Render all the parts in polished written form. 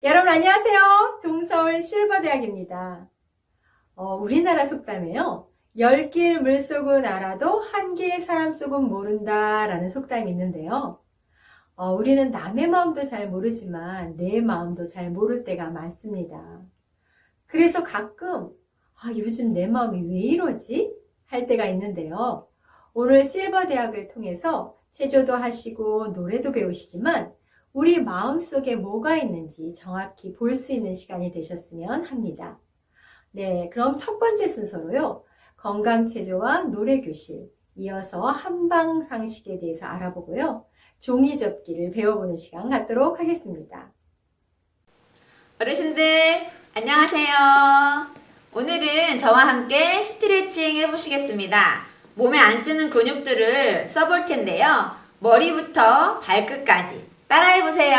여러분 안녕하세요. 동서울 실버대학입니다. 우리나라 속담에요. 10길 물속은 알아도 한 길 사람 속은 모른다 라는 속담이 있는데요. 우리는 남의 마음도 잘 모르지만 내 마음도 잘 모를 때가 많습니다. 그래서 가끔 요즘 내 마음이 왜 이러지? 할 때가 있는데요. 오늘 실버대학을 통해서 체조도 하시고 노래도 배우시지만 우리 마음속에 뭐가 있는지 정확히 볼 수 있는 시간이 되셨으면 합니다. 네, 그럼 첫 번째 순서로요. 건강체조와 노래교실, 이어서 한방상식에 대해서 알아보고요. 종이접기를 배워보는 시간 갖도록 하겠습니다. 어르신들 안녕하세요. 오늘은 저와 함께 스트레칭 해보시겠습니다. 몸에 안 쓰는 근육들을 써볼 텐데요. 머리부터 발끝까지 따라해보세요.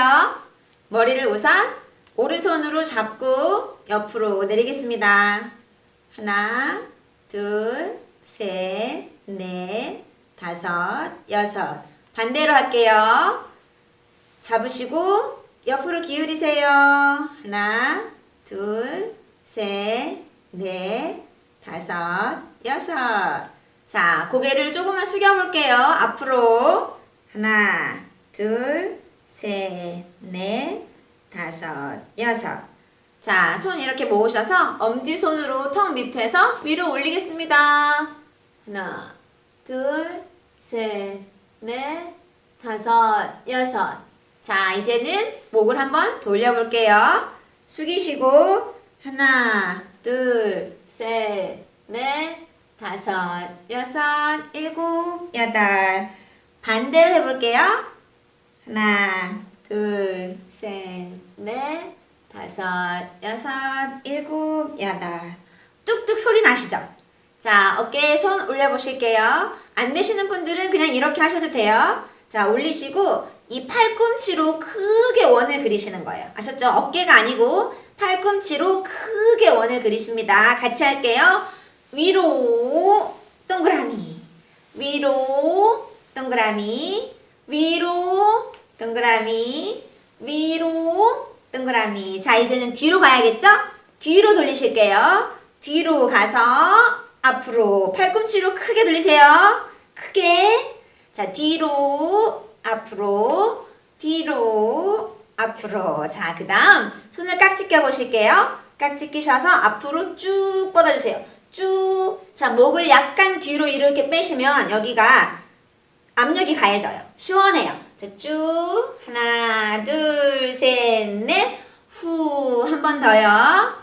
머리를 우선 오른손으로 잡고 옆으로 내리겠습니다. 하나, 둘, 셋, 넷, 다섯, 여섯. 반대로 할게요. 잡으시고 옆으로 기울이세요. 하나, 둘, 셋, 넷, 다섯, 여섯. 자, 고개를 조금만 숙여볼게요. 앞으로. 하나, 둘, 셋, 넷, 다섯, 여섯. 자, 손 이렇게 모으셔서 엄지손으로 턱 밑에서 위로 올리겠습니다. 하나, 둘, 셋, 넷, 다섯, 여섯. 자, 이제는 목을 한번 돌려볼게요. 숙이시고 하나, 둘, 셋, 넷, 다섯, 여섯, 일곱, 여덟. 반대로 해볼게요. 하나, 둘, 셋, 넷, 다섯, 여섯, 일곱, 여덟. 뚝뚝 소리 나시죠? 자, 어깨에 손 올려보실게요. 안 되시는 분들은 그냥 이렇게 하셔도 돼요. 자, 올리시고 이 팔꿈치로 크게 원을 그리시는 거예요. 아셨죠? 어깨가 아니고 팔꿈치로 크게 원을 그리십니다. 같이 할게요. 위로 동그라미, 위로 동그라미, 위로 동그라미, 위로 동그라미. 자, 이제는 뒤로 가야겠죠? 뒤로 돌리실게요. 뒤로 가서 앞으로 팔꿈치로 크게 돌리세요. 크게. 자, 뒤로 앞으로, 뒤로 앞으로. 자, 그 다음 손을 깍지 껴보실게요. 깍지 끼셔서 앞으로 쭉 뻗어주세요. 쭉. 자, 목을 약간 뒤로 이렇게 빼시면 여기가 압력이 가해져요. 시원해요. 자, 쭉. 하나, 둘, 셋, 넷. 후. 한 번 더요.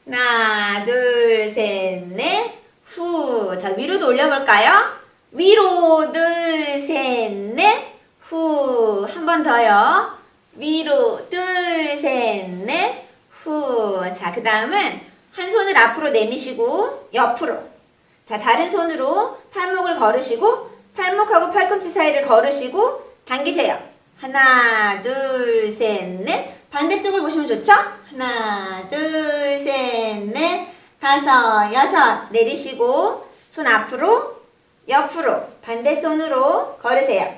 하나, 둘, 셋, 넷. 후. 자, 위로도 올려볼까요? 위로, 둘, 셋, 넷. 후. 한 번 더요. 위로, 둘, 셋, 넷. 후. 자, 그 다음은 한 손을 앞으로 내미시고 옆으로. 자, 다른 손으로 팔목을 걸으시고 팔목하고 팔꿈치 사이를 걸으시고 당기세요. 하나, 둘, 셋, 넷. 반대쪽을 보시면 좋죠? 하나, 둘, 셋, 넷, 다섯, 여섯. 내리시고 손 앞으로, 옆으로, 반대손으로 걸으세요.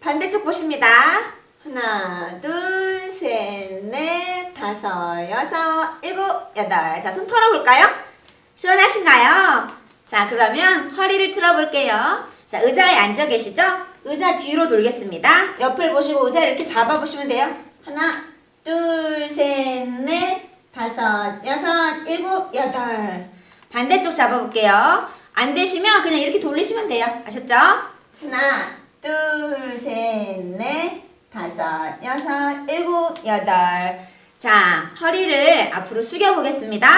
반대쪽 보십니다. 하나, 둘, 셋, 넷, 다섯, 여섯, 일곱, 여덟. 자, 손 털어볼까요? 시원하신가요? 자, 그러면 허리를 틀어볼게요. 자, 의자에 앉아 계시죠? 의자 뒤로 돌겠습니다. 옆을 보시고 의자 이렇게 잡아보시면 돼요. 하나, 둘, 셋, 넷, 다섯, 여섯, 일곱, 여덟. 반대쪽 잡아볼게요. 안 되시면 그냥 이렇게 돌리시면 돼요. 아셨죠? 하나, 둘, 셋, 넷, 다섯, 여섯, 일곱, 여덟. 자, 허리를 앞으로 숙여보겠습니다.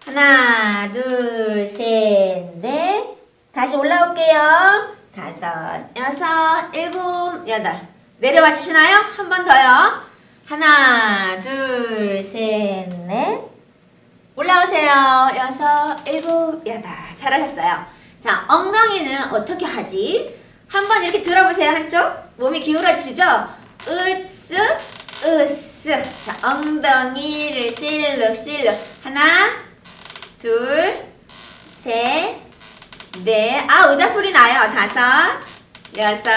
하나, 둘, 셋, 넷. 다시 올라올게요. 다섯, 여섯, 일곱, 여덟. 내려와 주시나요? 한 번 더요. 하나, 둘, 셋, 넷. 올라오세요. 여섯, 일곱, 여덟. 잘하셨어요. 자, 엉덩이는 어떻게 하지? 한번 이렇게 들어보세요. 한쪽. 몸이 기울어지시죠? 으쓱, 으쓱. 자, 엉덩이를 실룩실룩. 하나, 둘, 셋, 넷. 아, 의자 소리 나요. 다섯, 여섯,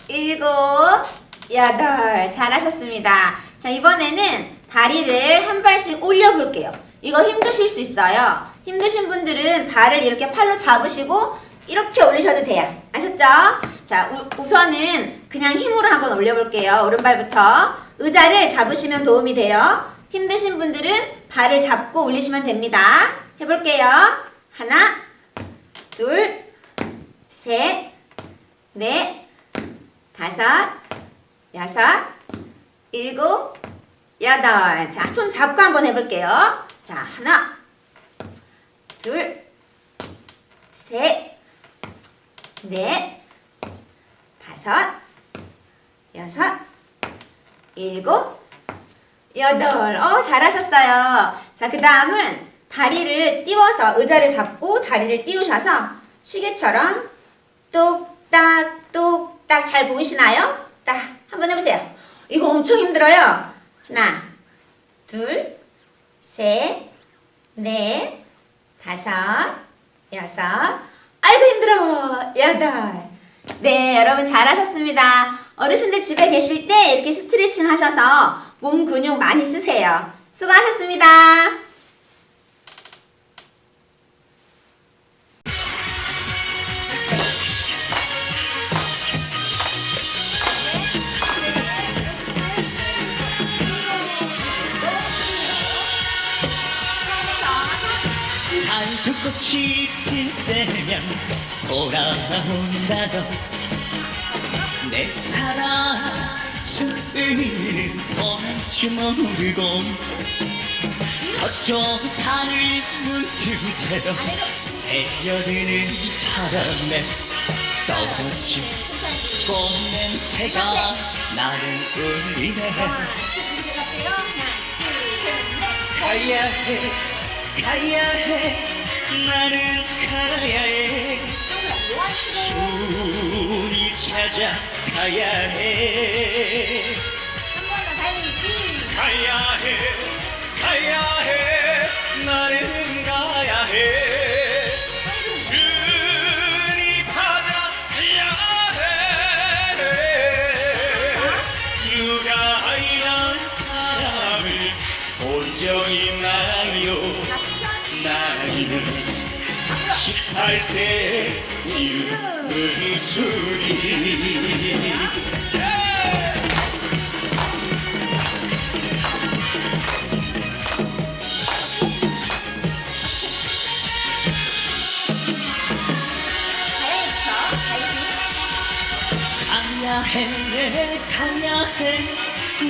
일곱, 여덟. 잘하셨습니다. 자, 이번에는 다리를 한 발씩 올려볼게요. 이거 힘드실 수 있어요. 힘드신 분들은 발을 이렇게 팔로 잡으시고 이렇게 올리셔도 돼요. 아셨죠? 자, 우선은 그냥 힘으로 한번 올려볼게요. 오른발부터. 의자를 잡으시면 도움이 돼요. 힘드신 분들은 발을 잡고 올리시면 됩니다. 해볼게요. 하나, 둘, 셋, 넷, 다섯, 여섯, 일곱, 여덟. 자, 손 잡고 한번 해볼게요. 자, 하나, 둘, 셋, 넷, 다섯, 여섯, 일곱, 여덟. 잘하셨어요. 자, 그 다음은 다리를 띄워서 의자를 잡고 다리를 띄우셔서 시계처럼 똑딱 똑딱. 잘 보이시나요? 딱 한번 해보세요. 이거 엄청 힘들어요. 하나, 둘, 셋, 넷, 다섯, 여섯, 아이고 힘들어, 여덟. 네, 여러분 잘하셨습니다. 어르신들 집에 계실 때 이렇게 스트레칭 하셔서 몸 근육 많이 쓰세요. 수고하셨습니다. 달빛꽃이 필 때면 돌아온다던 내 사랑스는 떠날지 모르고 서쪽 하늘 물틈새로 새어드는 바람에 떠오르지 꽃냄새가 나를 울리네. 가야 해 가야 해 나는 가야 해 순이 찾아 가야 해 가야 해 가야 해 나는 가야 해 순이 찾아 가야 해 누가 이런 사람을 본 적 있나요? 나이는 18세 윤순이 가야 해 가야 해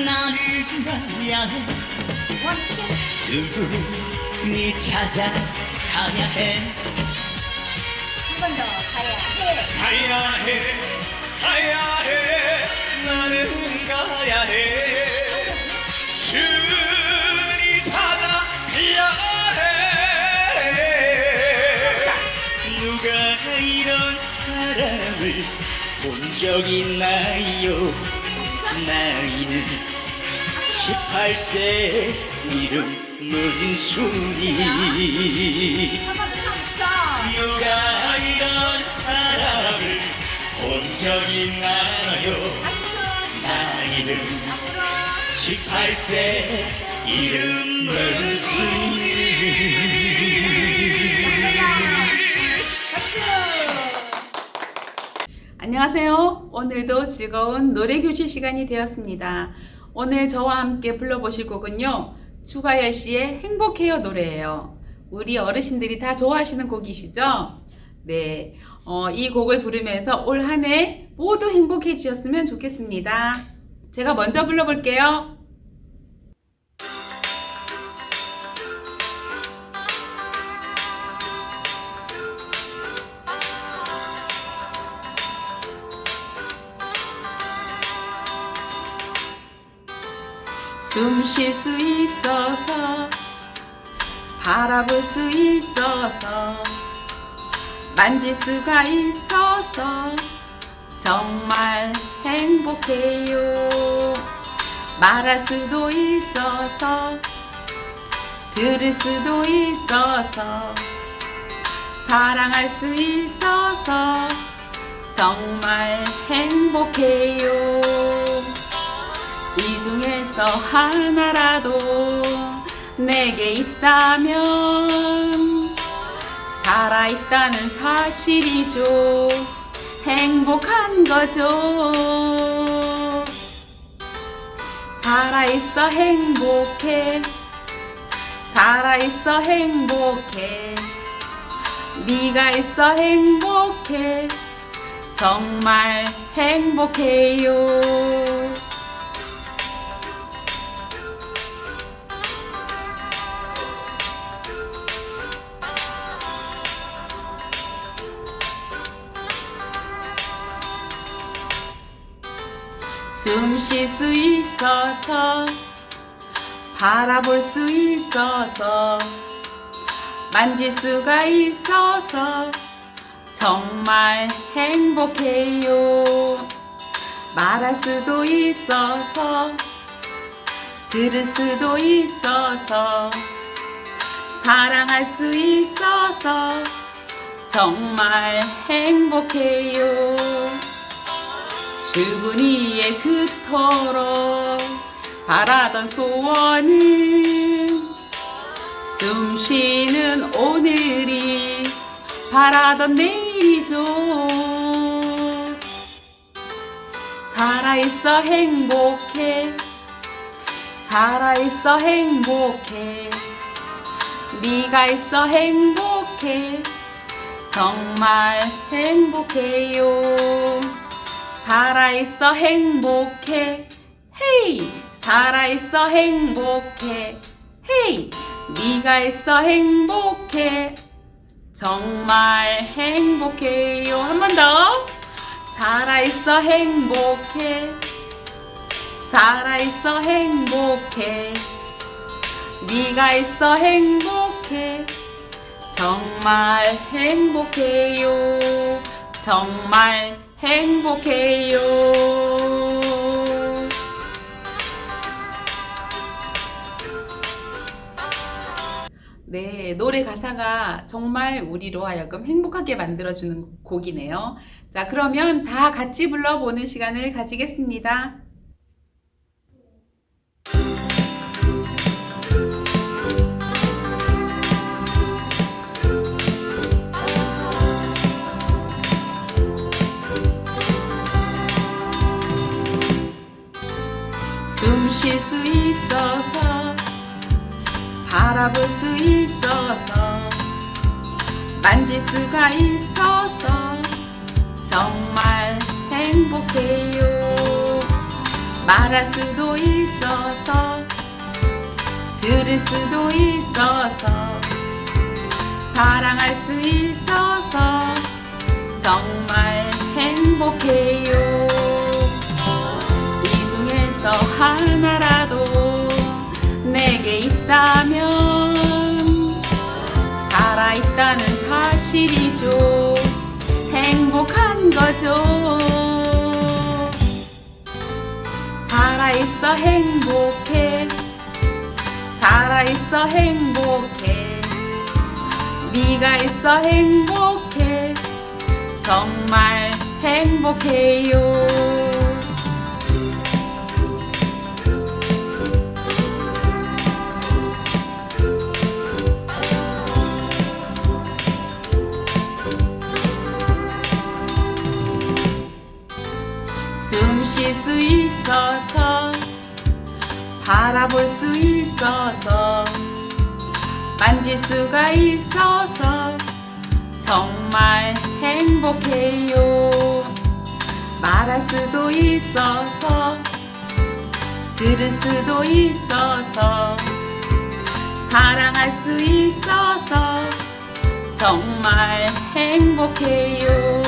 나는 가야 해 누군이 찾아 가야 해 한 번 더 가야 해. 가야 해 가야 해 나는 가야 해 주니 찾아 가야 해 누가 이런 사람을 본 적 있나요? 나이는 18세 이름 문순이 누가 이런 사람을 본 적 있나요? 나이는 18세 이름 문순이. 안녕하세요. 오늘도 즐거운 노래교실 시간이 되었습니다. 오늘 저와 함께 불러보실 곡은요, 추가열 씨의 행복해요 노래예요. 우리 어르신들이 다 좋아하시는 곡이시죠? 네, 이 곡을 부르면서 올 한 해 모두 행복해지셨으면 좋겠습니다. 제가 먼저 불러볼게요. 숨 쉴 수 있어서 바라볼 수 있어서 만질 수가 있어서 정말 행복해요. 말할 수도 있어서 들을 수도 있어서 사랑할 수 있어서 정말 행복해요. 이 중에서 중에서 하나라도 내게 있다면 살아있다는 사실이죠. 행복한 거죠. 살아있어 행복해. 살아있어 행복해. 네가 있어 행복해. 정말 행복해요. 숨 쉴 수 있어서 바라볼 수 있어서 만질 수가 있어서 정말 행복해요. 말할 수도 있어서 들을 수도 있어서 사랑할 수 있어서 정말 행복해요. 주근이에 그토록 바라던 소원은 숨 쉬는 오늘이 바라던 내일이죠. 살아있어 행복해. 살아있어 행복해. 네가 있어 행복해. 정말 행복해요. 살아있어 행복해. 헤이. 살아있어 행복해. 헤이. 네가 있어 행복해. 정말 행복해요. 한 번 더. 살아있어 행복해. 살아있어 행복해. 네가 있어 행복해. 정말 행복해요. 정말 행복해요. 네, 노래 가사가 정말 우리로 하여금 행복하게 만들어주는 곡이네요. 자, 그러면 다 같이 불러보는 시간을 가지겠습니다. 숨 쉴 수 있어서 바라볼 수 있어서 만질 수가 있어서 정말 행복해요. 말할 수도 있어서 들을 수도 있어서 사랑할 수 있어서 정말 행복해요. 이 중에서 하나라도 내게 있다면 살아있다는 사실이죠. 행복한 거죠. 살아있어 행복해. 살아있어 행복해. 네가 있어 행복해. 정말 행복해요. 숨 쉴 수 있어서 바라볼 수 있어서 만질 수가 있어서 정말 행복해요. 말할 수도 있어서 들을 수도 있어서 사랑할 수 있어서 정말 행복해요.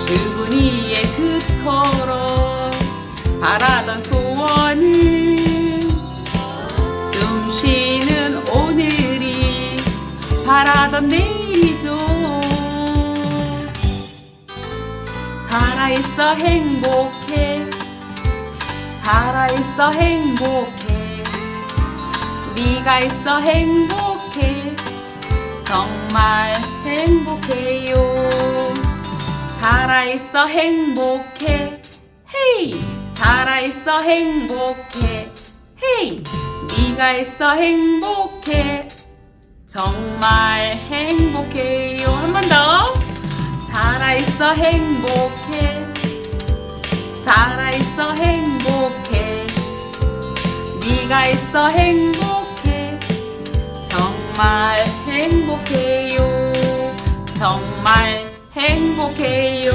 주근이에 그토록 바라던 소원은 숨 쉬는 오늘이 바라던 내일이죠. 살아있어 행복해. 살아있어 행복해. 네가 있어 행복해. 정말 행복해요. 살아있어 행복해. 헤이. 살아있어 행복해. 헤이, 네가 있어 행복해. 정말 행복해요. 한 번 더. 살아있어 행복해. 살아있어 행복해. 네가 있어 행복해. 정말 행복해요. 정말 행복해요.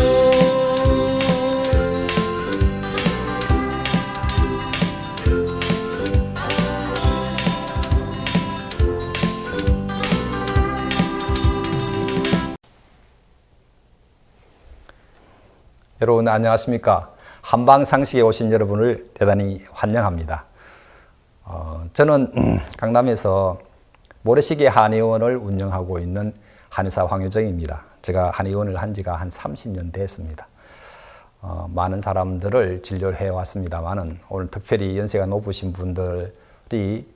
여러분 안녕하십니까? 한방상식에 오신 여러분을 대단히 환영합니다. 저는 강남에서 모래시계 한의원을 운영하고 있는 한의사 황유정입니다. 제가 한의원을 한 지가 한 30년 됐습니다. 많은 사람들을 진료를 해왔습니다만은 오늘 특별히 연세가 높으신 분들이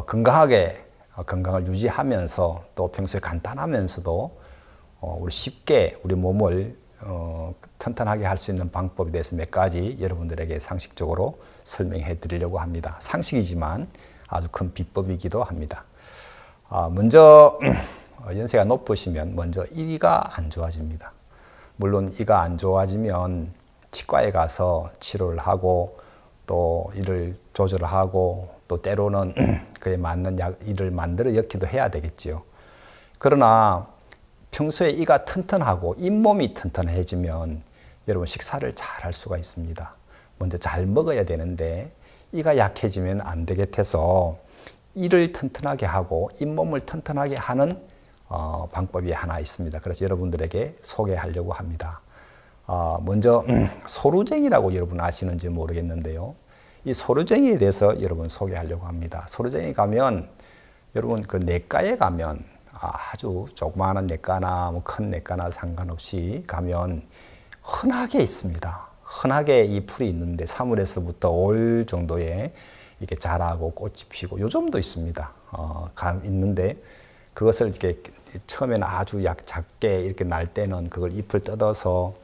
건강하게 건강을 유지하면서 또 평소에 간단하면서도 우리 쉽게 우리 몸을 튼튼하게 할 수 있는 방법에 대해서 몇 가지 여러분들에게 상식적으로 설명해 드리려고 합니다. 상식이지만 아주 큰 비법이기도 합니다. 먼저 연세가 높으시면 먼저 이가 안 좋아집니다. 물론 이가 안 좋아지면 치과에 가서 치료를 하고 또 이를 조절을 하고 또 때로는 그에 맞는 이를 만들어 엮기도 해야 되겠지요. 그러나 평소에 이가 튼튼하고 잇몸이 튼튼해지면 여러분 식사를 잘 할 수가 있습니다. 먼저 잘 먹어야 되는데 이가 약해지면 안 되겠어서 이를 튼튼하게 하고 잇몸을 튼튼하게 하는 방법이 하나 있습니다. 그래서 여러분들에게 소개하려고 합니다. 먼저 소루쟁이라고 여러분 아시는지 모르겠는데요. 이 소루쟁이에 대해서 여러분 소개하려고 합니다. 소루쟁이 가면 여러분 그 내과에 가면 아주 조그마한 내과나 뭐 큰 내과나 상관없이 가면 흔하게 있습니다. 흔하게 이 풀이 있는데 3월에서부터 5월 정도에 이렇게 자라고 꽃이 피고 요즘도 있습니다. 있는데 그것을 이렇게 처음에는 아주 작게 이렇게 날 때는 그걸 잎을 뜯어서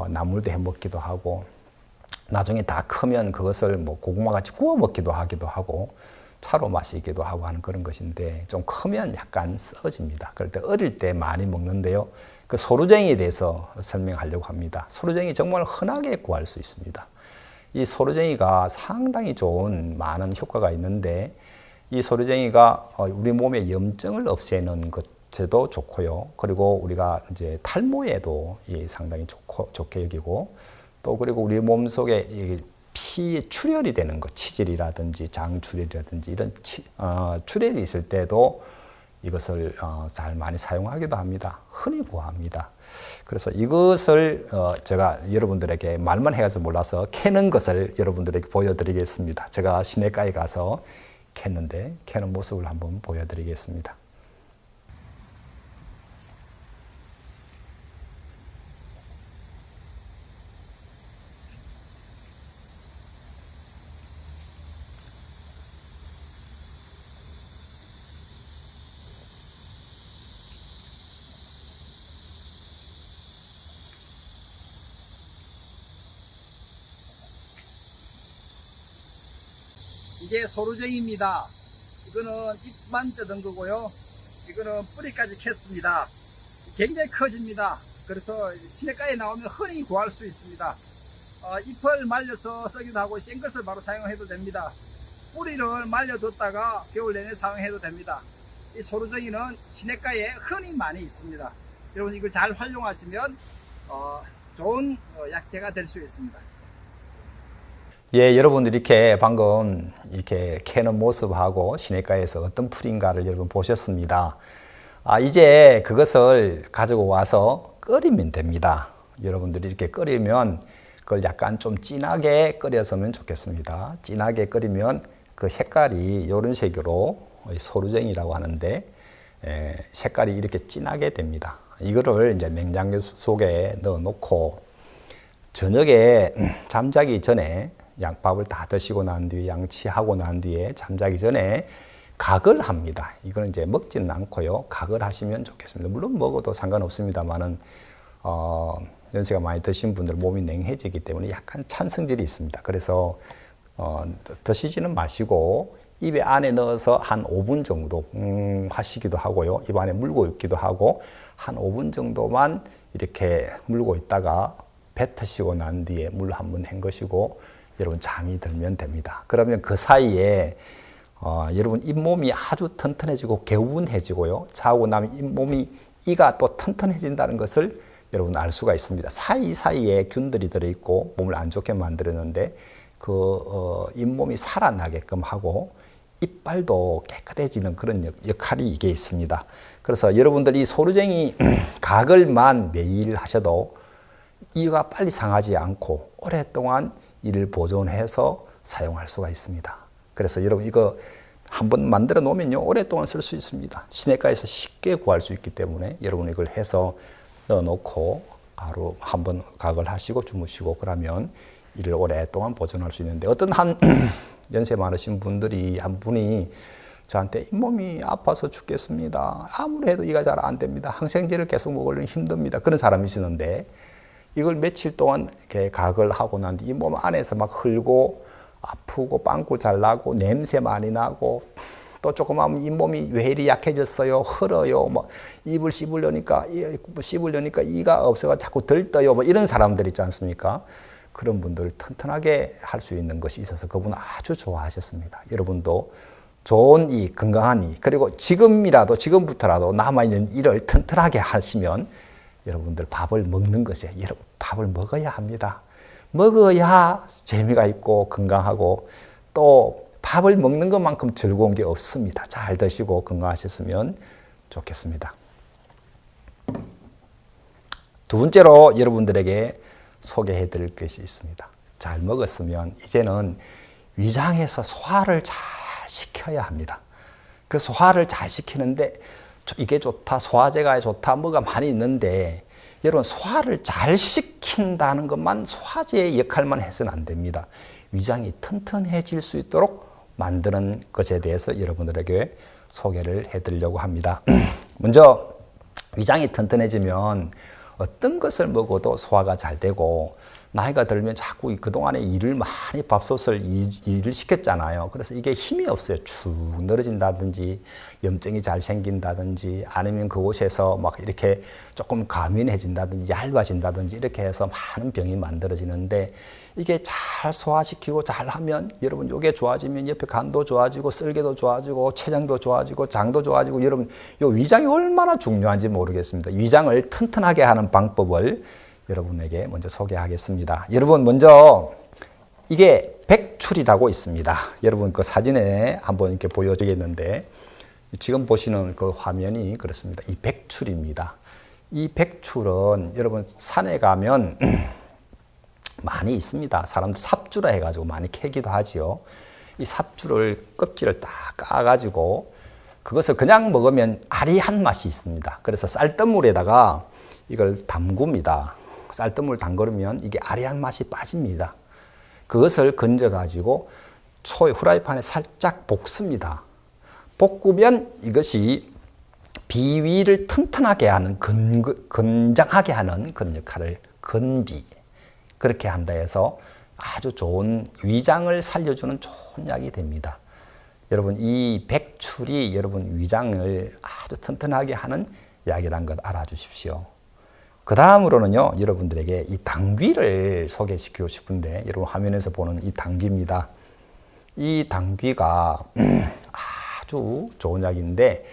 나물도 해 먹기도 하고 나중에 다 크면 그것을 뭐 고구마 같이 구워 먹기도 하고 차로 마시기도 하고 하는 그런 것인데 좀 크면 약간 써집니다. 그럴 때 어릴 때 많이 먹는데요. 그 소루쟁이에 대해서 설명하려고 합니다. 소루쟁이 정말 흔하게 구할 수 있습니다. 이 소루쟁이가 상당히 좋은 많은 효과가 있는데 이 소루쟁이가 우리 몸의 염증을 없애는 것에도 좋고요. 그리고 우리가 이제 탈모에도 상당히 좋게 여기고 또 그리고 우리 몸 속에 피 출혈이 되는 것, 치질이라든지 장출혈이라든지 이런 출혈이 있을 때도 이것을 잘 많이 사용하기도 합니다. 흔히 구합니다. 그래서 이것을 제가 여러분들에게 말만 해가지고 몰라서 캐는 것을 여러분들에게 보여드리겠습니다. 제가 시내가에 가서 캤는데 캐는 모습을 한번 보여드리겠습니다. 이게 소루쟁이입니다. 이거는 잎만 뜯은 거고요. 이거는 뿌리까지 캤습니다. 굉장히 커집니다. 그래서 시내가에 나오면 흔히 구할 수 있습니다. 잎을 말려서 쓰기도 하고 생것을 바로 사용해도 됩니다. 뿌리를 말려뒀다가 겨울 내내 사용해도 됩니다. 이 소루쟁이는 시내가에 흔히 많이 있습니다. 여러분 이걸 잘 활용하시면 좋은 약재가 될 수 있습니다. 예, 여러분들 이렇게 방금 이렇게 캐는 모습하고 시내가에서 어떤 풀인가를 여러분 보셨습니다. 이제 그것을 가지고 와서 끓이면 됩니다. 여러분들이 이렇게 끓이면 그걸 약간 좀 진하게 끓였으면 좋겠습니다. 진하게 끓이면 그 색깔이 이런 색으로 소루쟁이라고 하는데 색깔이 이렇게 진하게 됩니다. 이거를 이제 냉장고 속에 넣어 놓고 저녁에 잠자기 전에 양밥을 다 드시고 난 뒤에 양치하고 난 뒤에 잠자기 전에 각을 합니다. 이거는 이제 먹지는 않고요. 각을 하시면 좋겠습니다. 물론 먹어도 상관없습니다만은 연세가 많이 드신 분들 몸이 냉해지기 때문에 약간 찬 성질이 있습니다. 그래서 드시지는 마시고 입에 안에 넣어서 한 5분 정도 하시기도 하고요. 입 안에 물고 있기도 하고 한 5분 정도만 이렇게 물고 있다가 뱉으시고 난 뒤에 물 한번 헹구시고 여러분 잠이 들면 됩니다. 그러면 그 사이에 여러분 잇몸이 아주 튼튼해지고 개운해지고요. 자고 나면 잇몸이 이가 또 튼튼해진다는 것을 여러분 알 수가 있습니다. 사이사이에 균들이 들어있고 몸을 안 좋게 만들었는데 그 잇몸이 살아나게끔 하고 이빨도 깨끗해지는 그런 역할이 이게 있습니다. 그래서 여러분들 이 소루쟁이 가글만 매일 하셔도 이가 빨리 상하지 않고 오랫동안 이를 보존해서 사용할 수가 있습니다. 그래서 여러분 이거 한번 만들어 놓으면요 오랫동안 쓸 수 있습니다. 시내가에서 쉽게 구할 수 있기 때문에 여러분 이걸 해서 넣어 놓고 하루 한번 가글 하시고 주무시고 그러면 이를 오랫동안 보존할 수 있는데 어떤 한 연세 많으신 분들이 한 분이 저한테 잇몸이 아파서 죽겠습니다. 아무리 해도 이가 잘 안 됩니다. 항생제를 계속 먹으려니 힘듭니다. 그런 사람이시는데 이걸 며칠 동안 이렇게 가글 하고 난 뒤 이 몸 안에서 막 흘고 아프고 빵꾸 잘 나고 냄새 많이 나고 또 조금 하면 잇몸이 왜 이리 약해졌어요? 흘어요. 뭐 입을 씹으려니까 이가 없어가 자꾸 들떠요. 뭐 이런 사람들 있지 않습니까? 그런 분들을 튼튼하게 할 수 있는 것이 있어서 그분은 아주 좋아하셨습니다. 여러분도 좋은 이, 건강한 이, 그리고 지금부터라도 남아있는 이를 튼튼하게 하시면 여러분들 밥을 먹는 것에 여러분 밥을 먹어야 합니다. 먹어야 재미가 있고 건강하고 또 밥을 먹는 것만큼 즐거운 게 없습니다. 잘 드시고 건강하셨으면 좋겠습니다. 두 번째로 여러분들에게 소개해 드릴 것이 있습니다. 잘 먹었으면 이제는 위장에서 소화를 잘 시켜야 합니다. 그 소화를 잘 시키는데 이게 좋다, 소화제가 좋다, 뭐가 많이 있는데 여러분 소화를 잘 시킨다는 것만 소화제의 역할만 해서는 안 됩니다. 위장이 튼튼해질 수 있도록 만드는 것에 대해서 여러분들에게 소개를 해드리려고 합니다. 먼저 위장이 튼튼해지면 어떤 것을 먹어도 소화가 잘 되고 나이가 들면 자꾸 그동안에 일을 많이 밥솥을 일을 시켰잖아요. 그래서 이게 힘이 없어요. 축 늘어진다든지 염증이 잘 생긴다든지 아니면 그곳에서 막 이렇게 조금 가면해진다든지 얇아진다든지 이렇게 해서 많은 병이 만들어지는데 이게 잘 소화시키고 잘 하면 여러분 요게 좋아지면 옆에 간도 좋아지고 쓸개도 좋아지고 췌장도 좋아지고 장도 좋아지고 여러분 요 위장이 얼마나 중요한지 모르겠습니다. 위장을 튼튼하게 하는 방법을 여러분에게 먼저 소개하겠습니다. 여러분 먼저 이게 백출이라고 있습니다. 여러분 그 사진에 한번 이렇게 보여주겠는데 지금 보시는 그 화면이 그렇습니다. 이 백출입니다. 이 백출은 여러분 산에 가면 많이 있습니다. 사람들 삽주라 해가지고 많이 캐기도 하지요. 이 삽주를 껍질을 딱 까가지고 그것을 그냥 먹으면 아리한 맛이 있습니다. 그래서 쌀뜨물에다가 이걸 담굽니다. 쌀뜨물 담그면 이게 아리한 맛이 빠집니다. 그것을 건져가지고 후라이팬에 살짝 볶습니다. 볶으면 이것이 비위를 튼튼하게 하는, 건장하게 하는 그런 역할을 건비, 그렇게 한다 해서 아주 좋은 위장을 살려주는 좋은 약이 됩니다. 여러분 이 백출이 여러분 위장을 아주 튼튼하게 하는 약이라는 것 알아주십시오. 그 다음으로는요, 여러분들에게 이 당귀를 소개시키고 싶은데, 여러분 화면에서 보는 이 당귀입니다. 이 당귀가 아주 좋은 약인데,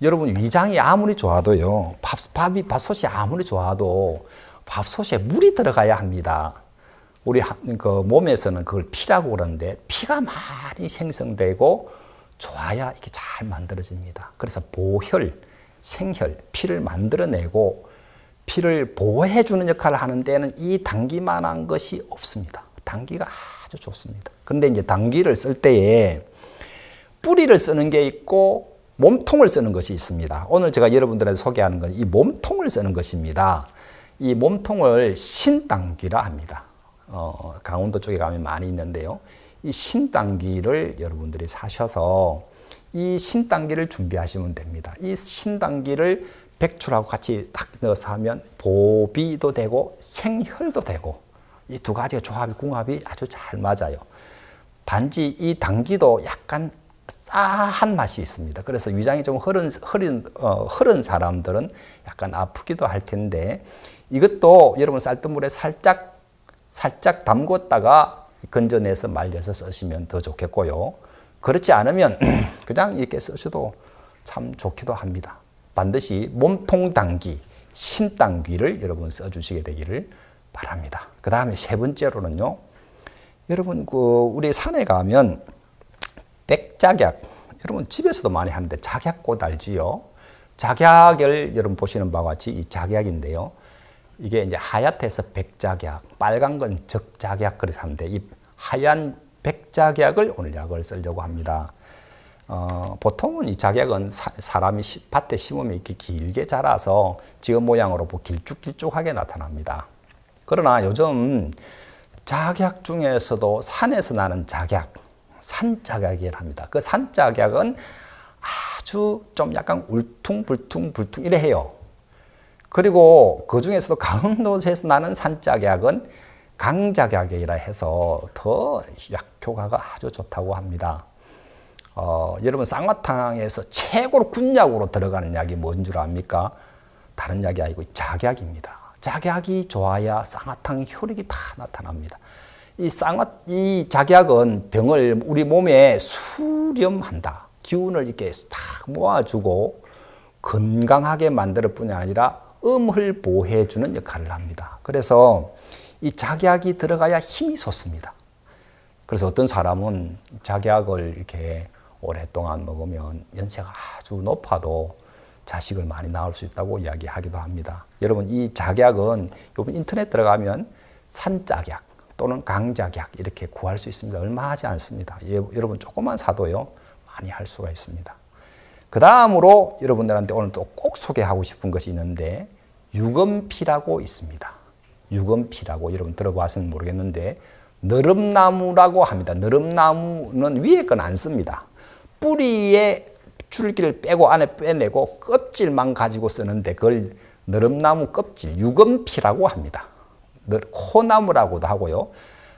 여러분 위장이 아무리 좋아도요, 밥솥이 아무리 좋아도 밥솥에 물이 들어가야 합니다. 우리 그 몸에서는 그걸 피라고 그러는데, 피가 많이 생성되고 좋아야 이게 잘 만들어집니다. 그래서 보혈, 생혈, 피를 만들어내고 피를 보호해주는 역할을 하는 데는 이 당귀만한 것이 없습니다. 당귀가 아주 좋습니다. 그런데 이제 당귀를 쓸 때에 뿌리를 쓰는 게 있고 몸통을 쓰는 것이 있습니다. 오늘 제가 여러분들한테 소개하는 건 이 몸통을 쓰는 것입니다. 이 몸통을 신당귀라 합니다. 강원도 쪽에 가면 많이 있는데요. 이 신당귀를 여러분들이 사셔서 이 신당귀를 준비하시면 됩니다. 이 신당귀를 백출하고 같이 딱 넣어서 하면 보비도 되고 생혈도 되고 이 두 가지가 조합이 궁합이 아주 잘 맞아요. 단지 이 당귀도 약간 싸한 맛이 있습니다. 그래서 위장이 좀 흐른 사람들은 약간 아프기도 할 텐데 이것도 여러분 쌀뜨물에 살짝 담궜다가 건져내서 말려서 쓰시면 더 좋겠고요. 그렇지 않으면 그냥 이렇게 쓰셔도 참 좋기도 합니다. 반드시 몸통 당귀, 신당귀를 여러분 써주시게 되기를 바랍니다. 그 다음에 세 번째로는요. 여러분 우리 산에 가면 백작약, 여러분 집에서도 많이 하는데 작약꽃 알지요? 작약을 여러분 보시는 바와 같이 이 작약인데요. 이게 이제 하얗해서 백작약, 빨간 건 적작약 그래서 하는데 이 하얀 백작약을 오늘 약을 쓰려고 합니다. 보통은 이 작약은 사람이 밭에 심으면 이렇게 길게 자라서 지금 모양으로 길쭉길쭉하게 나타납니다. 그러나 요즘 작약 중에서도 산에서 나는 작약, 산작약이라 합니다. 그 산작약은 아주 좀 약간 울퉁불퉁 이래 해요. 그리고 그 중에서도 강원도에서 나는 산작약은 강작약이라 해서 더 약효과가 아주 좋다고 합니다. 여러분 쌍화탕에서 최고로 군약으로 들어가는 약이 뭔 줄 압니까? 다른 약이 아니고 작약입니다. 작약이 좋아야 쌍화탕의 효력이 다 나타납니다. 이 작약은 병을 우리 몸에 수렴한다. 기운을 이렇게 딱 모아주고 건강하게 만들 뿐이 아니라 음을 보호해주는 역할을 합니다. 그래서 이 작약이 들어가야 힘이 솟습니다. 그래서 어떤 사람은 작약을 이렇게 오랫동안 먹으면 연세가 아주 높아도 자식을 많이 낳을 수 있다고 이야기하기도 합니다. 여러분 이 작약은 요번 인터넷 들어가면 산작약 또는 강작약 이렇게 구할 수 있습니다. 얼마 하지 않습니다. 여러분 조금만 사도요 많이 할 수가 있습니다. 그 다음으로 여러분들한테 오늘 또 꼭 소개하고 싶은 것이 있는데 유검피라고 있습니다. 유검피라고 여러분 들어봤으면 모르겠는데 너름나무라고 합니다. 너름나무는 위에 건 안 씁니다. 뿌리에 줄기를 빼고 안에 빼내고 껍질만 가지고 쓰는데 그걸 너름나무 껍질, 유검피라고 합니다. 코나무라고도 하고요.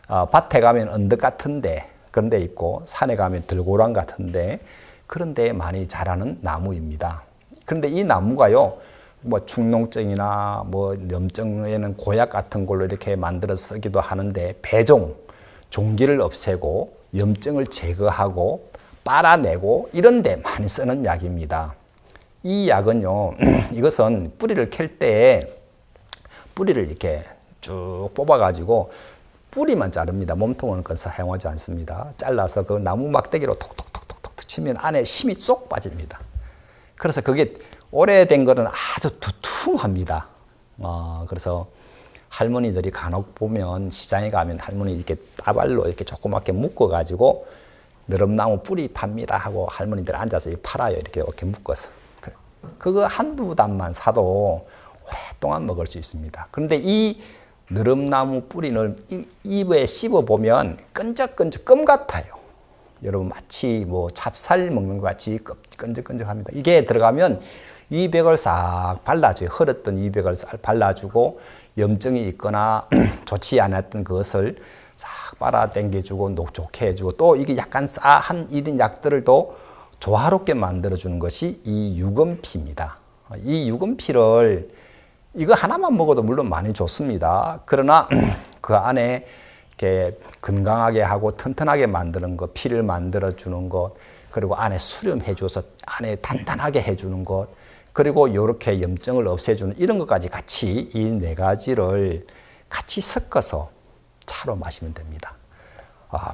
밭에 가면 언덕 같은데 그런 데 있고 산에 가면 들고랑 같은데 그런 데 많이 자라는 나무입니다. 그런데 이 나무가요. 뭐 축농증이나 뭐 염증에는 고약 같은 걸로 이렇게 만들어 쓰기도 하는데 배종, 종기를 없애고 염증을 제거하고 빨아내고 이런 데 많이 쓰는 약입니다. 이 약은요. 이것은 뿌리를 캘 때 뿌리를 이렇게 쭉 뽑아 가지고 뿌리만 자릅니다. 몸통은 그건 사용하지 않습니다. 잘라서 그 나무 막대기로 톡톡톡톡톡 치면 안에 힘이 쏙 빠집니다. 그래서 그게 오래된 거는 아주 두툼합니다. 그래서 할머니들이 간혹 보면 시장에 가면 할머니 이렇게 따발로 이렇게 조그맣게 묶어가지고 너름나무 뿌리 팝니다 하고 할머니들 앉아서 팔아요. 이렇게 묶어서. 그거 한두 단만 사도 오랫동안 먹을 수 있습니다. 그런데 이 너름나무 뿌리를 입에 씹어보면 끈적끈적 껌 같아요. 여러분 마치 뭐 찹쌀 먹는 것 같이 끈적끈적합니다. 이게 들어가면 이백을 싹 발라줘요. 흐렸던 이백을 싹 발라주고 염증이 있거나 좋지 않았던 그것을 싹 빨아당겨주고 녹좋게 해주고 또 이게 약간 싸한 이런 약들을 또 조화롭게 만들어주는 것이 이 유검피입니다. 이 유검피를 이거 하나만 먹어도 물론 많이 좋습니다. 그러나 그 안에 이렇게 건강하게 하고 튼튼하게 만드는 것, 피를 만들어주는 것, 그리고 안에 수렴해줘서 안에 단단하게 해주는 것, 그리고 이렇게 염증을 없애주는 이런 것까지 같이 이 네 가지를 같이 섞어서 차로 마시면 됩니다.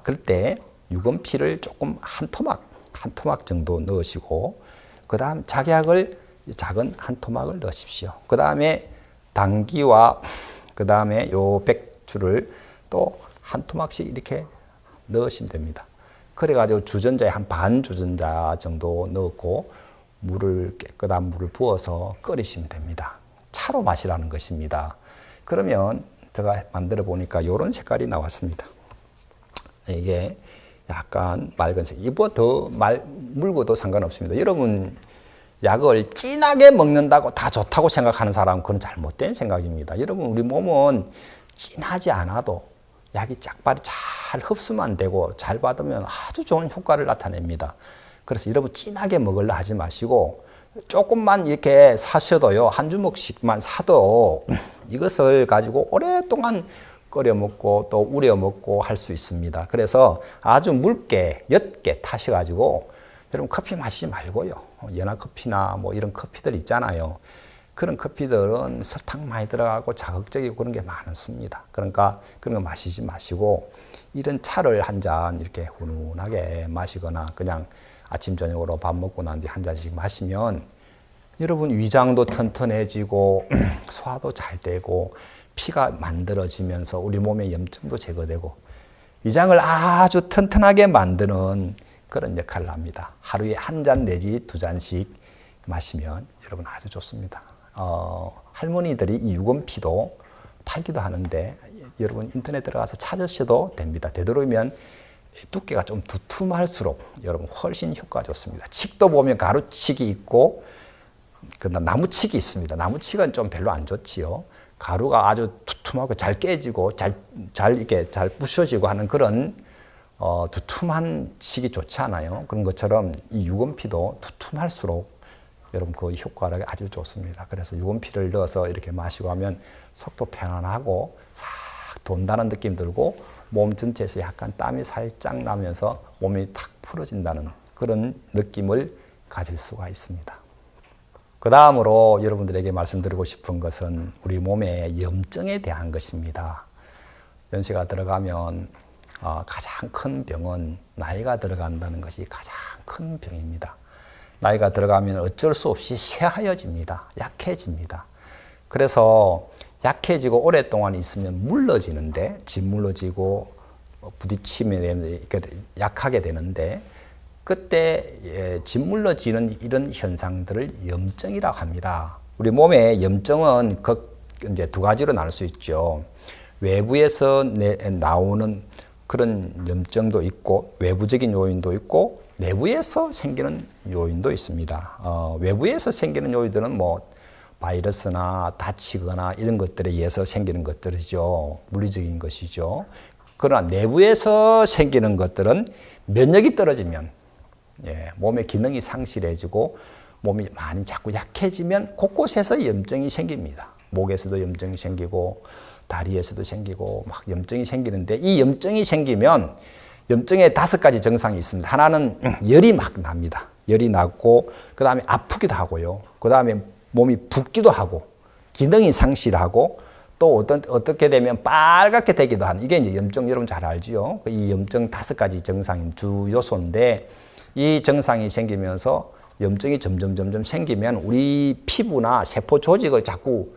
그럴 때 유검피를 조금 한 토막 정도 넣으시고 그 다음 작약을 작은 한 토막을 넣으십시오. 그 다음에 당귀와 그 다음에 요 백주를 또 한 토막씩 이렇게 넣으시면 됩니다. 그래가지고 주전자에 한 반 주전자 정도 넣고 깨끗한 물을 부어서 끓이시면 됩니다. 차로 마시라는 것입니다. 그러면 제가 만들어 보니까 이런 색깔이 나왔습니다. 이게 약간 맑은색. 이보다 더 물고도 상관없습니다. 여러분 약을 진하게 먹는다고 다 좋다고 생각하는 사람은 그건 잘못된 생각입니다. 여러분, 우리 몸은 진하지 않아도 약이 짝발이 잘 흡수만 되고 잘 받으면 아주 좋은 효과를 나타냅니다. 그래서 여러분, 진하게 먹으려 하지 마시고 조금만 이렇게 사셔도요, 한 주먹씩만 사도 이것을 가지고 오랫동안 끓여 먹고 또 우려 먹고 할 수 있습니다. 그래서 아주 묽게, 옅게 타셔가지고 여러분, 커피 마시지 말고요. 연한 커피나 뭐 이런 커피들 있잖아요. 그런 커피들은 설탕 많이 들어가고 자극적이고 그런 게 많습니다. 그러니까 그런 거 마시지 마시고 이런 차를 한 잔 이렇게 훈훈하게 마시거나 그냥 아침 저녁으로 밥 먹고 난 뒤 한 잔씩 마시면 여러분, 위장도 튼튼해지고 소화도 잘 되고 피가 만들어지면서 우리 몸의 염증도 제거되고 위장을 아주 튼튼하게 만드는 그런 역할을 합니다. 하루에 한 잔 내지 두 잔씩 마시면 여러분 아주 좋습니다. 할머니들이 이 유검피도 팔기도 하는데 여러분 인터넷 들어가서 찾으셔도 됩니다. 되도록이면 두께가 좀 두툼할수록 여러분 훨씬 효과가 좋습니다. 칡도 보면 가루칡이 있고 그다음 나무칡이 있습니다. 나무칡은 좀 별로 안 좋지요. 가루가 아주 두툼하고 잘 깨지고 이렇게 잘 부셔지고 하는 그런 두툼한 칡이 좋지 않아요. 그런 것처럼 이 유검피도 두툼할수록 여러분 그 효과가 아주 좋습니다. 그래서 유검피를 넣어서 이렇게 마시고 하면 속도 편안하고 싹 돈다는 느낌 들고 몸 전체에서 약간 땀이 살짝 나면서 몸이 탁 풀어진다는 그런 느낌을 가질 수가 있습니다. 그 다음으로 여러분들에게 말씀드리고 싶은 것은 우리 몸의 염증에 대한 것입니다. 연세가 들어가면 가장 큰 병은 나이가 들어간다는 것이 가장 큰 병입니다. 나이가 들어가면 어쩔 수 없이 쇠하여집니다. 약해집니다. 그래서 약해지고 오랫동안 있으면 물러지는데, 짓물러지고 부딪히면 약하게 되는데, 그때 짓물러지는 이런 현상들을 염증이라고 합니다. 우리 몸의 염증은 이제 두 가지로 나눌 수 있죠. 외부에서 나오는 그런 염증도 있고, 외부적인 요인도 있고, 내부에서 생기는 요인도 있습니다. 외부에서 생기는 요인들은 뭐 바이러스나 다치거나 이런 것들에 의해서 생기는 것들이죠. 물리적인 것이죠. 그러나 내부에서 생기는 것들은 면역이 떨어지면 몸의 기능이 상실해지고 몸이 많이 자꾸 약해지면 곳곳에서 염증이 생깁니다. 목에서도 염증이 생기고 다리에서도 생기고 막 염증이 생기는데, 이 염증이 생기면 염증에 5가지 증상이 있습니다. 하나는 열이 막 납니다. 열이 나고 그 다음에 아프기도 하고요. 그 다음에 몸이 붓기도 하고 기능이 상실하고 또 어떻게 되면 빨갛게 되기도 하는, 이게 이제 염증, 여러분 잘 알지요. 이 염증 5가지 증상인 주 요소인데, 이 증상이 생기면서 염증이 점점 생기면 우리 피부나 세포 조직을 자꾸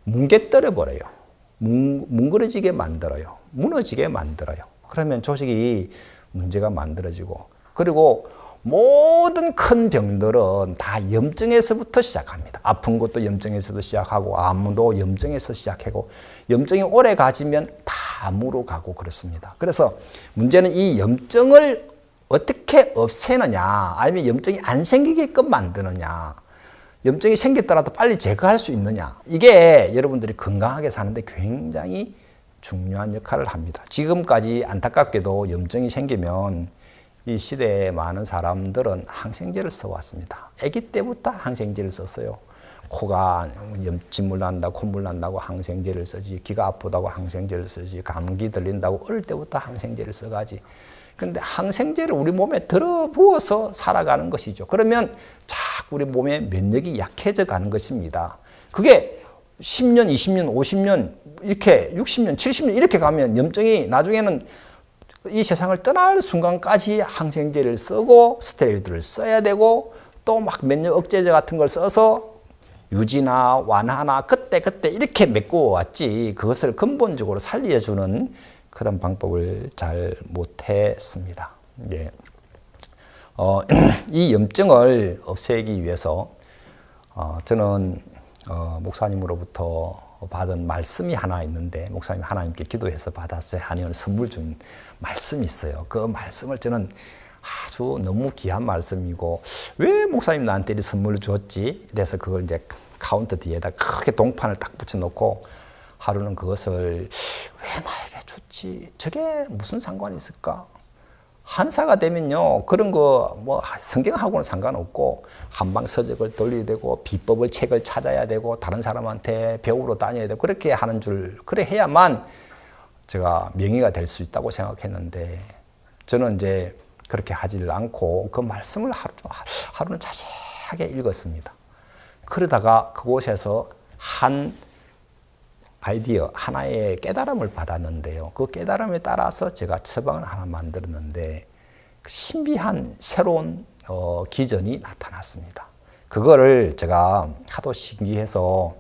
뭉개뜨려 버려요. 뭉그러지게 만들어요. 무너지게 만들어요. 그러면 조직이 문제가 만들어지고, 그리고 모든 큰 병들은 다 염증에서부터 시작합니다. 아픈 것도 염증에서도 시작하고, 암도 염증에서 시작하고, 염증이 오래 가지면 다 암으로 가고 그렇습니다. 그래서 문제는 이 염증을 어떻게 없애느냐, 아니면 염증이 안 생기게끔 만드느냐, 염증이 생겼더라도 빨리 제거할 수 있느냐, 이게 여러분들이 건강하게 사는데 굉장히 중요한 역할을 합니다. 지금까지 안타깝게도 염증이 생기면 이 시대에 많은 사람들은 항생제를 써왔습니다. 아기 때부터 항생제를 썼어요. 코가 진물 난다고, 콧물 난다고 항생제를 쓰지, 귀가 아프다고 항생제를 쓰지, 감기 들린다고 어릴 때부터 항생제를 써가지. 근데 항생제를 우리 몸에 들어부어서 살아가는 것이죠. 그러면 자꾸 우리 몸의 면역이 약해져 가는 것입니다. 그게 10년, 20년, 50년, 이렇게 60년, 70년 이렇게 가면 염증이 나중에는 이 세상을 떠날 순간까지 항생제를 쓰고 스테로이드를 써야 되고, 또 막 면역 억제제 같은 걸 써서 유지나 완화나 그때 이렇게 메꿔왔지, 그것을 근본적으로 살려주는 그런 방법을 잘 못했습니다. 예. 이 염증을 없애기 위해서 저는 목사님으로부터 받은 말씀이 하나 있는데, 목사님 하나님께 기도해서 받았어요. 하나님 선물 준 말씀이 있어요. 그 말씀을 저는 아주 너무 귀한 말씀이고 왜 목사님 나한테 이 선물을 줬지? 그래서 그걸 이제 카운터 뒤에다 크게 동판을 딱 붙여놓고 하루는 그것을 왜 나에게 줬지? 저게 무슨 상관이 있을까? 한사가 되면요 그런 거 뭐 성경하고는 상관없고 한방 서적을 돌려야 되고 비법을 책을 찾아야 되고 다른 사람한테 배우러 다녀야 되고 그렇게 하는 줄 그래 해야만 제가 명의가 될 수 있다고 생각했는데 저는 이제 그렇게 하지를 않고 그 말씀을 하루는 자세하게 읽었습니다. 그러다가 그곳에서 한 아이디어 하나의 깨달음을 받았는데요. 그 깨달음에 따라서 제가 처방을 하나 만들었는데 신비한 새로운 기전이 나타났습니다. 그거를 제가 하도 신기해서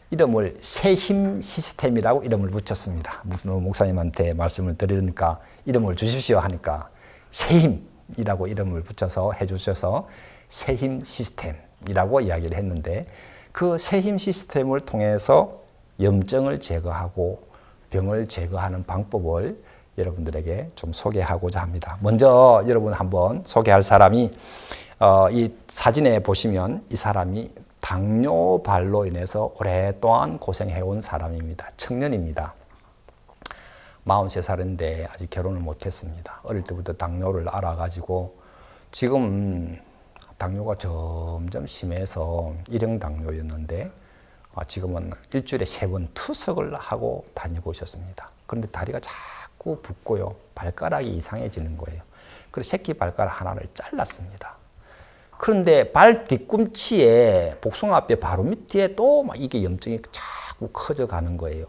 이름을 새힘 시스템이라고 이름을 붙였습니다. 무슨 목사님한테 말씀을 드리니까 이름을 주십시오 하니까 새힘이라고 이름을 붙여서 해주셔서 새힘 시스템이라고 이야기를 했는데 그 새힘 시스템을 통해서 염증을 제거하고 병을 제거하는 방법을 여러분들에게 좀 소개하고자 합니다. 먼저 여러분 한번 소개할 사람이 이 사진에 보시면 이 사람이 당뇨발로 인해서 오랫동안 고생해온 사람입니다. 청년입니다. 43살인데 아직 결혼을 못했습니다. 어릴 때부터 당뇨를 알아가지고 지금 당뇨가 점점 심해서 일형 당뇨였는데 지금은 일주일에 3번 투석을 하고 다니고 있었습니다. 그런데 다리가 자꾸 붓고요. 발가락이 이상해지는 거예요. 그래서 새끼 발가락 하나를 잘랐습니다. 그런데 발 뒤꿈치에 복숭아뼈 바로 밑에 또 막 이게 염증이 자꾸 커져가는 거예요.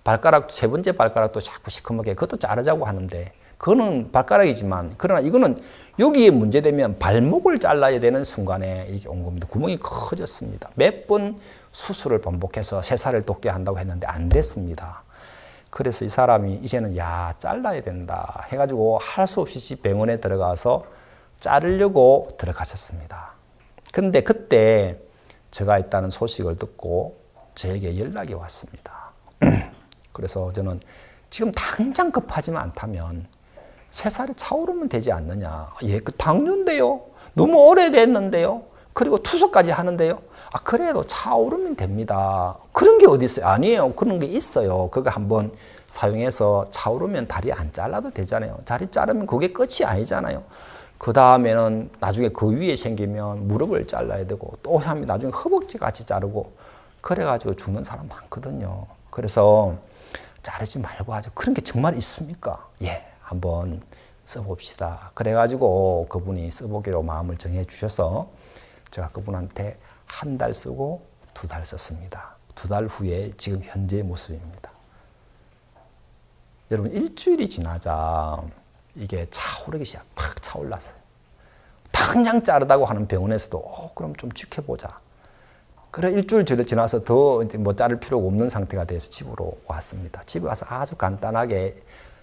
발가락, 3번째 발가락도 자꾸 시커멓게 그것도 자르자고 하는데 그거는 발가락이지만 그러나 이거는 여기에 문제되면 발목을 잘라야 되는 순간에 이게 온 겁니다. 구멍이 커졌습니다. 몇 번 수술을 반복해서 새살을 돋게 한다고 했는데 안 됐습니다. 그래서 이 사람이 이제는 잘라야 된다 해가지고 할 수 없이 병원에 들어가서 자르려고 들어갔었습니다. 근데 그때 제가 있다는 소식을 듣고 저에게 연락이 왔습니다. 그래서 저는 지금 당장 급하지만 않다면 새살이 차오르면 되지 않느냐. 그 당뇨인데요. 너무 오래됐는데요. 그리고 투석까지 하는데요. 그래도 차오르면 됩니다. 그런 게 어디 있어요? 아니에요. 그런 게 있어요. 그거 한번 사용해서 차오르면 다리 안 잘라도 되잖아요. 다리 자르면 그게 끝이 아니잖아요. 그 다음에는 나중에 그 위에 생기면 무릎을 잘라야 되고 또 하면 나중에 허벅지 같이 자르고 그래가지고 죽는 사람 많거든요. 그래서 자르지 말고 하죠. 그런 게 정말 있습니까? 한번 써봅시다. 그래가지고 그분이 써보기로 마음을 정해 주셔서 제가 그분한테 1달 쓰고 2달 썼습니다. 2달 후에 지금 현재의 모습입니다. 여러분 일주일이 지나자 이게 차오르기 팍 차올랐어요. 당장 자르다고 하는 병원에서도 그럼 좀 지켜보자. 그래 일주일 지나서 더 뭐 자를 필요가 없는 상태가 돼서 집으로 왔습니다. 집에 와서 아주 간단하게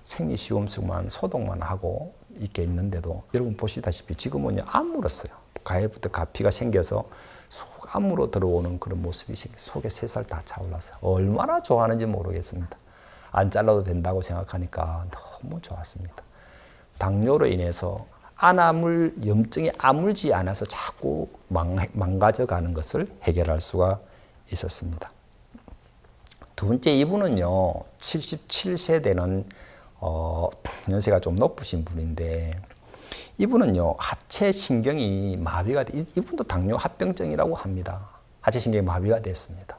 생리시험술만 소독만 하고 있게 있는데도 여러분 보시다시피 지금은요 안 물었어요. 가해부터 가피가 생겨서 속 안으로 들어오는 그런 모습이 속에 새살 다 차올랐어요. 얼마나 좋아하는지 모르겠습니다. 안 잘라도 된다고 생각하니까 너무 좋았습니다. 당뇨로 인해서 염증이 아물지 않아서 자꾸 망가져가는 것을 해결할 수가 있었습니다. 두 번째 이분은요 77세 되는 연세가 좀 높으신 분인데 이분은요 하체 신경이 마비가 이분도 당뇨 합병증이라고 합니다. 하체 신경이 마비가 됐습니다.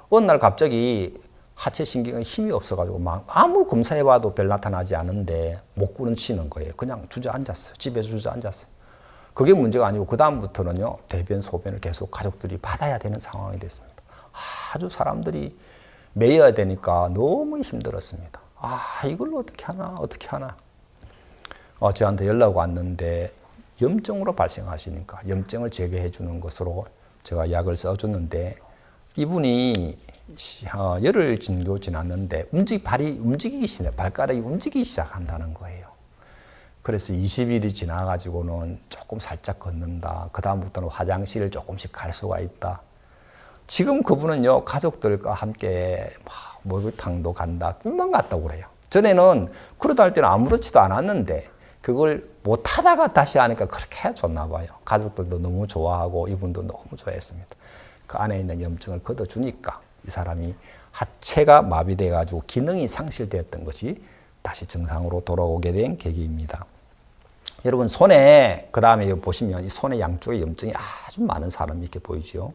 어느 날 갑자기 하체 신경에 힘이 없어가지고 아무 검사해봐도 별 나타나지 않은데 못 구르치는 거예요. 그냥 주저앉았어요. 집에서 주저앉았어요. 그게 문제가 아니고 그 다음부터는요 대변 소변을 계속 가족들이 받아야 되는 상황이 됐습니다. 아주 사람들이 매여야 되니까 너무 힘들었습니다. 이걸로 어떻게 하나 저한테 연락 왔는데 염증으로 발생하시니까 염증을 제거해 주는 것으로 제가 약을 써줬는데 이분이 열흘 정도 지났는데 발이 움직이기 시작, 발가락이 움직이기 시작한다는 거예요. 그래서 20일이 지나가지고는 조금 살짝 걷는다. 그 다음부터는 화장실을 조금씩 갈 수가 있다. 지금 그분은요 가족들과 함께 목욕탕도 간다, 꿈만 같다고 그래요. 전에는 그러다 할 때는 아무렇지도 않았는데 그걸 못하다가 다시 하니까 그렇게 좋나 봐요. 가족들도 너무 좋아하고 이분도 너무 좋아했습니다. 그 안에 있는 염증을 걷어주니까 이 사람이 하체가 마비돼가지고 기능이 상실되었던 것이 다시 정상으로 돌아오게 된 계기입니다. 여러분 손에 그 다음에 보시면 이 손의 양쪽에 염증이 아주 많은 사람이 이렇게 보이죠.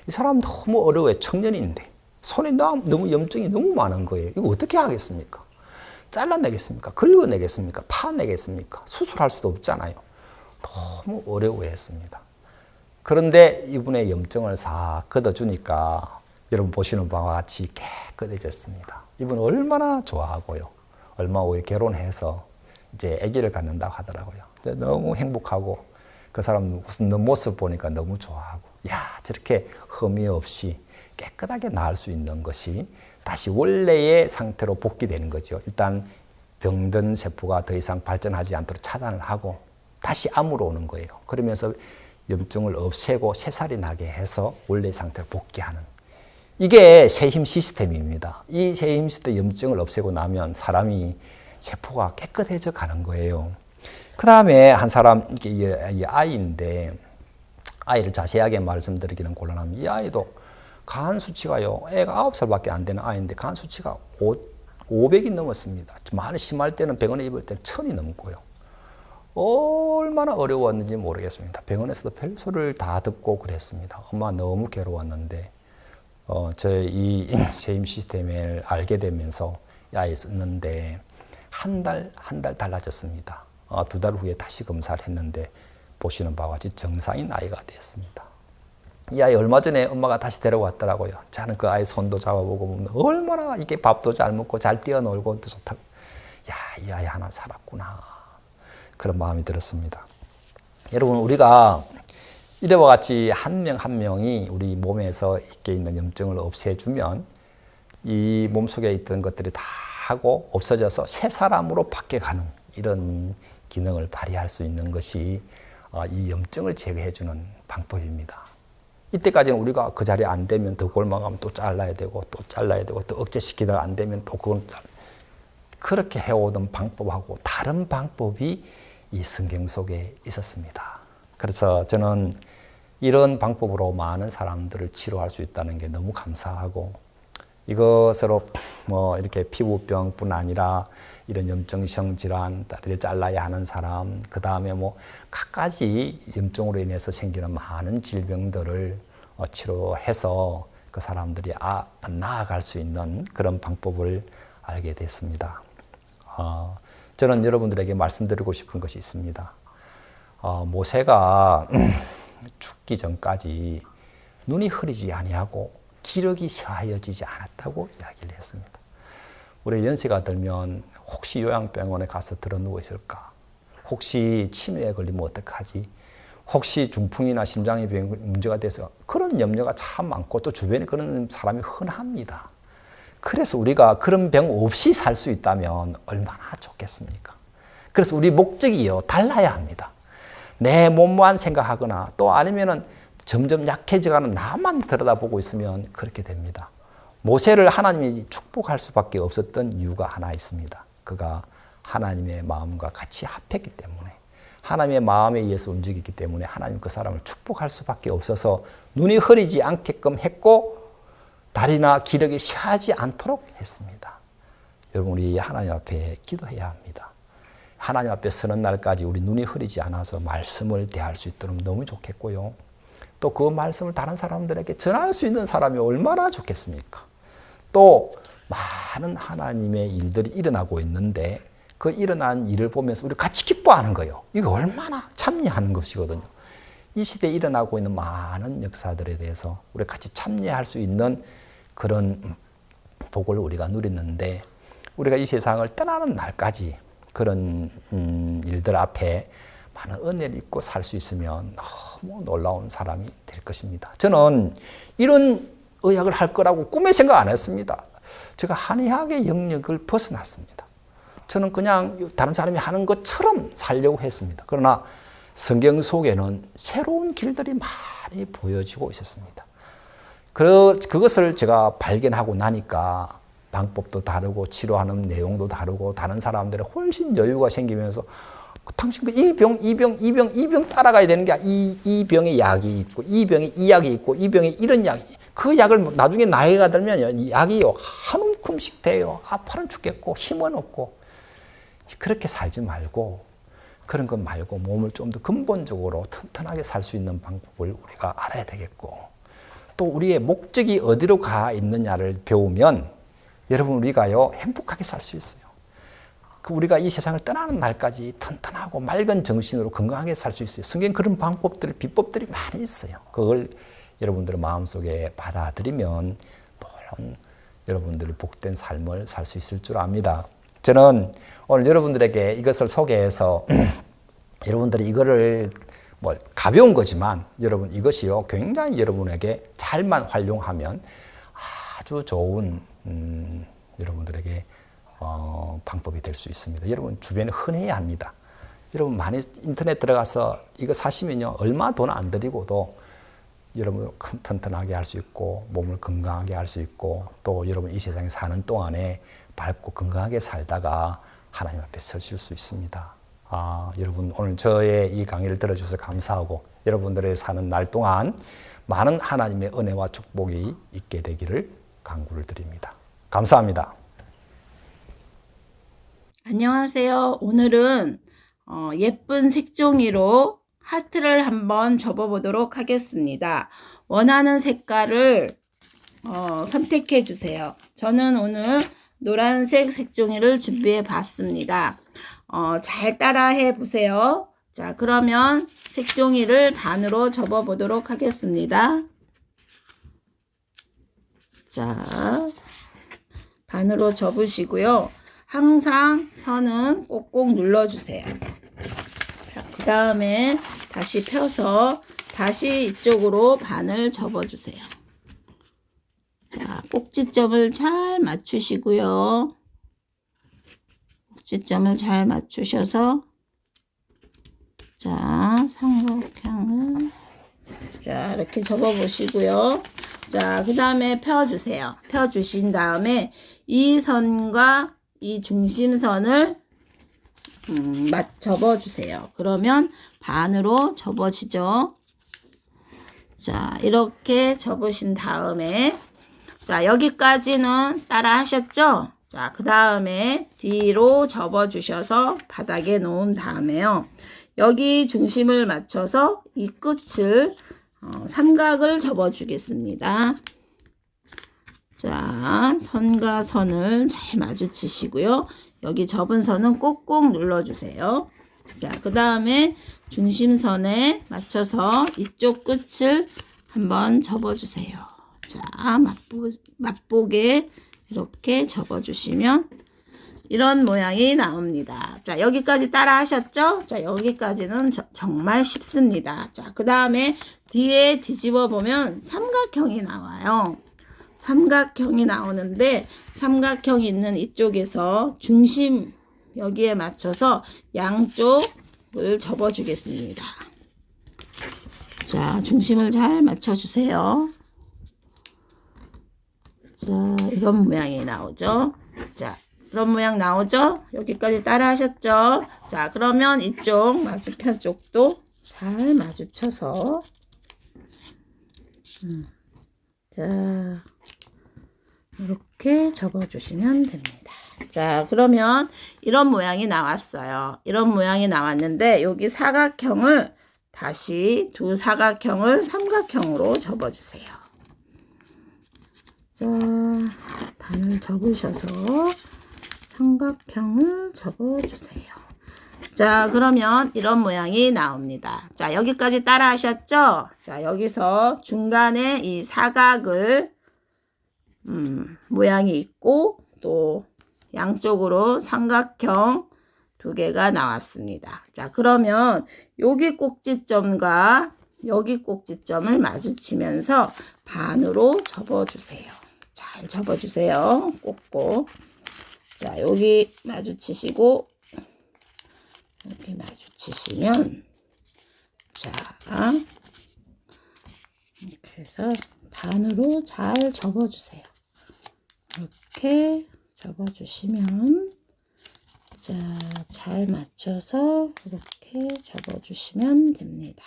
이 사람 너무 어려워요. 청년인데 손에 너무 염증이 너무 많은 거예요. 이거 어떻게 하겠습니까? 잘라내겠습니까? 긁어내겠습니까? 파내겠습니까? 수술할 수도 없잖아요. 너무 어려워했습니다. 그런데 이분의 염증을 싹 걷어주니까 여러분 보시는 바와 같이 깨끗해졌습니다. 이분 얼마나 좋아하고요. 얼마 후에 결혼해서 이제 아기를 갖는다고 하더라고요. 너무 행복하고 그 사람 웃는 모습 보니까 너무 좋아하고 야 저렇게 흠이 없이 깨끗하게 나을 수 있는 것이 다시 원래의 상태로 복귀되는 거죠. 일단 병든 세포가 더 이상 발전하지 않도록 차단을 하고 다시 암으로 오는 거예요. 그러면서 염증을 없애고 새살이 나게 해서 원래의 상태로 복귀하는 이게 세힘 시스템입니다. 이 세힘 시스템 염증을 없애고 나면 사람이 세포가 깨끗해져 가는 거예요. 그 다음에 한 사람, 이게 아이인데 아이를 자세하게 말씀드리기는 곤란합니다. 이 아이도 간 수치가요, 애가 9살밖에 안 되는 아이인데 간 수치가 500이 넘었습니다. 많이 심할 때는 병원에 입을 때는 1000이 넘고요. 얼마나 어려웠는지 모르겠습니다. 병원에서도 별소리를 다 듣고 그랬습니다. 엄마 너무 괴로웠는데 저희 이 세임 시스템을 알게 되면서 아이 썼는데 한 달 달라졌습니다. 2달 후에 다시 검사를 했는데 보시는 바와 같이 정상인 아이가 되었습니다. 이 아이 얼마 전에 엄마가 다시 데려왔더라고요. 저는 그 아이 손도 잡아보고 얼마나 이게 밥도 잘 먹고 잘 뛰어놀고 좋다고. 야, 이 아이 하나 살았구나. 그런 마음이 들었습니다. 여러분 우리가 이래와 같이 한 명 한 명이 우리 몸에서 있게 있는 염증을 없애주면 이 몸속에 있던 것들이 다 하고 없어져서 새 사람으로 바뀌어가는 이런 기능을 발휘할 수 있는 것이 이 염증을 제거해주는 방법입니다. 이때까지는 우리가 그 자리에 안 되면 더 골망하면 또 잘라야 되고 또 잘라야 되고 또 억제시키다가 안 되면 또 그건 그렇게 해오던 방법하고 다른 방법이 이 성경 속에 있었습니다. 그래서 저는 이런 방법으로 많은 사람들을 치료할 수 있다는 게 너무 감사하고 이것으로 뭐 이렇게 피부병뿐 아니라 이런 염증성 질환, 다리를 잘라야 하는 사람, 그 다음에 뭐 갖가지 염증으로 인해서 생기는 많은 질병들을 치료해서 그 사람들이 나아갈 수 있는 그런 방법을 알게 됐습니다. 저는 여러분들에게 말씀드리고 싶은 것이 있습니다. 모세가 죽기 전까지 눈이 흐리지 아니하고 기력이 쇠하여지지 않았다고 이야기를 했습니다. 우리 연세가 들면 혹시 요양병원에 가서 들어 누워 있을까? 혹시 치매에 걸리면 어떡하지? 혹시 중풍이나 심장의 문제가 돼서 그런 염려가 참 많고 또 주변에 그런 사람이 흔합니다. 그래서 우리가 그런 병 없이 살 수 있다면 얼마나 좋겠습니까? 그래서 우리 목적이요 달라야 합니다. 내 몸만 생각하거나 또 아니면은 점점 약해져가는 나만 들여다보고 있으면 그렇게 됩니다. 모세를 하나님이 축복할 수밖에 없었던 이유가 하나 있습니다. 그가 하나님의 마음과 같이 합했기 때문에 하나님의 마음에 의해서 움직이기 때문에 하나님 그 사람을 축복할 수밖에 없어서 눈이 흐리지 않게끔 했고 다리나 기력이 쇠하지 않도록 했습니다. 여러분 우리 하나님 앞에 기도해야 합니다. 하나님 앞에 서는 날까지 우리 눈이 흐리지 않아서 말씀을 대할 수 있도록 너무 좋겠고요. 또 그 말씀을 다른 사람들에게 전할 수 있는 사람이 얼마나 좋겠습니까? 또 많은 하나님의 일들이 일어나고 있는데 그 일어난 일을 보면서 우리 같이 기뻐하는 거예요. 이거 얼마나 참여하는 것이거든요. 이 시대에 일어나고 있는 많은 역사들에 대해서 우리 같이 참여할 수 있는 그런 복을 우리가 누리는데 우리가 이 세상을 떠나는 날까지 그런 일들 앞에 많은 은혜를 입고 살 수 있으면 너무 놀라운 사람이 될 것입니다. 저는 이런 의학을 할 거라고 꿈에 생각 안 했습니다. 제가 한의학의 영역을 벗어났습니다. 저는 그냥 다른 사람이 하는 것처럼 살려고 했습니다. 그러나 성경 속에는 새로운 길들이 많이 보여지고 있었습니다. 그것을 제가 발견하고 나니까 방법도 다르고 치료하는 내용도 다르고 다른 사람들의 훨씬 여유가 생기면서 당신 이 병 따라가야 되는 게 이 병에 약이 있고 이 병에 이 약이 있고 이 병에 이런 약이 그 약을 나중에 나이가 들면 이 약이요 한 움큼씩 돼요. 아파는 죽겠고 힘은 없고 그렇게 살지 말고 그런 것 말고 몸을 좀 더 근본적으로 튼튼하게 살 수 있는 방법을 우리가 알아야 되겠고 또 우리의 목적이 어디로 가 있느냐를 배우면 여러분 우리가요 행복하게 살 수 있어요. 우리가 이 세상을 떠나는 날까지 튼튼하고 맑은 정신으로 건강하게 살 수 있어요. 성경 그런 방법들, 비법들이 많이 있어요. 그걸 여러분들의 마음속에 받아들이면 물론 여러분들이 복된 삶을 살 수 있을 줄 압니다. 저는 오늘 여러분들에게 이것을 소개해서 여러분들이 이거를 뭐 가벼운 거지만 여러분 이것이요 굉장히 여러분에게 잘만 활용하면 아주 좋은 여러분들에게 방법이 될 수 있습니다. 여러분 주변에 흔해야 합니다. 여러분 많이 인터넷 들어가서 이거 사시면요 얼마 돈 안 들이고도 여러분 튼튼하게 할 수 있고 몸을 건강하게 할 수 있고 또 여러분 이 세상에 사는 동안에 밝고 건강하게 살다가 하나님 앞에 서실 수 있습니다. 여러분 오늘 저의 이 강의를 들어주셔서 감사하고 여러분들의 사는 날 동안 많은 하나님의 은혜와 축복이 있게 되기를 간구를 드립니다. 감사합니다. 안녕하세요. 오늘은 예쁜 색종이로 하트를 한번 접어보도록 하겠습니다. 원하는 색깔을 선택해 주세요. 저는 오늘 노란색 색종이를 준비해 봤습니다. 잘 따라해 보세요. 자, 그러면 색종이를 반으로 접어보도록 하겠습니다. 자, 반으로 접으시고요. 항상 선은 꼭꼭 눌러주세요. 그 다음에 다시 펴서 다시 이쪽으로 반을 접어주세요. 자, 꼭지점을 잘 맞추시고요. 꼭지점을 잘 맞추셔서 자, 삼각형을 자, 이렇게 접어보시고요. 자, 그 다음에 펴주세요. 펴주신 다음에 이 선과 이 중심선을 접어주세요. 그러면 반으로 접어지죠. 자, 이렇게 접으신 다음에 자, 여기까지는 따라 하셨죠? 자, 그 다음에 뒤로 접어주셔서 바닥에 놓은 다음에요. 여기 중심을 맞춰서 이 끝을 삼각을 접어주겠습니다. 자, 선과 선을 잘 마주치시고요. 여기 접은 선은 꼭꼭 눌러주세요. 자, 그 다음에 중심선에 맞춰서 이쪽 끝을 한번 접어주세요. 자, 맛보게 이렇게 접어주시면 이런 모양이 나옵니다. 자, 여기까지 따라 하셨죠? 자, 여기까지는 정말 쉽습니다. 자, 그 다음에 뒤에 뒤집어 보면 삼각형이 나와요. 삼각형이 나오는데 삼각형이 있는 이쪽에서 중심 여기에 맞춰서 양쪽을 접어주겠습니다. 자, 중심을 잘 맞춰주세요. 자, 이런 모양이 나오죠. 자, 이런 모양 나오죠? 여기까지 따라 하셨죠? 자, 그러면 이쪽 마주편 쪽도 잘 마주쳐서 자, 이렇게 접어주시면 됩니다. 자, 그러면 이런 모양이 나왔어요. 이런 모양이 나왔는데 여기 사각형을 다시 두 사각형을 삼각형으로 접어주세요. 자, 반을 접으셔서 삼각형을 접어주세요. 자, 그러면 이런 모양이 나옵니다. 자, 여기까지 따라 하셨죠? 자, 여기서 중간에 이 사각을 모양이 있고 또 양쪽으로 삼각형 두 개가 나왔습니다. 자, 그러면 여기 꼭지점과 여기 꼭지점을 마주치면서 반으로 접어주세요. 잘 접어주세요. 꼭꼭. 자, 여기 마주치시고 이렇게 마주치시면 자, 이렇게 해서 반으로 잘 접어주세요. 이렇게 접어주시면, 자, 잘 맞춰서 이렇게 접어주시면 됩니다.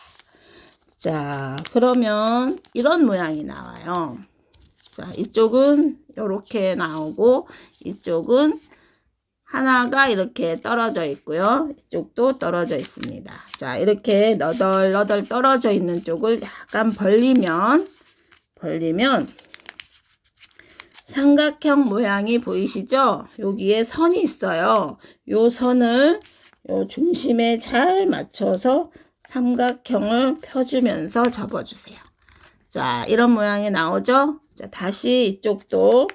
자, 그러면 이런 모양이 나와요. 자, 이쪽은 이렇게 나오고, 이쪽은 하나가 이렇게 떨어져 있고요. 이쪽도 떨어져 있습니다. 자, 이렇게 너덜너덜 떨어져 있는 쪽을 약간 벌리면 삼각형 모양이 보이시죠? 여기에 선이 있어요. 요 선을 요 중심에 잘 맞춰서 삼각형을 펴주면서 접어주세요. 자, 이런 모양이 나오죠? 자, 다시 이쪽도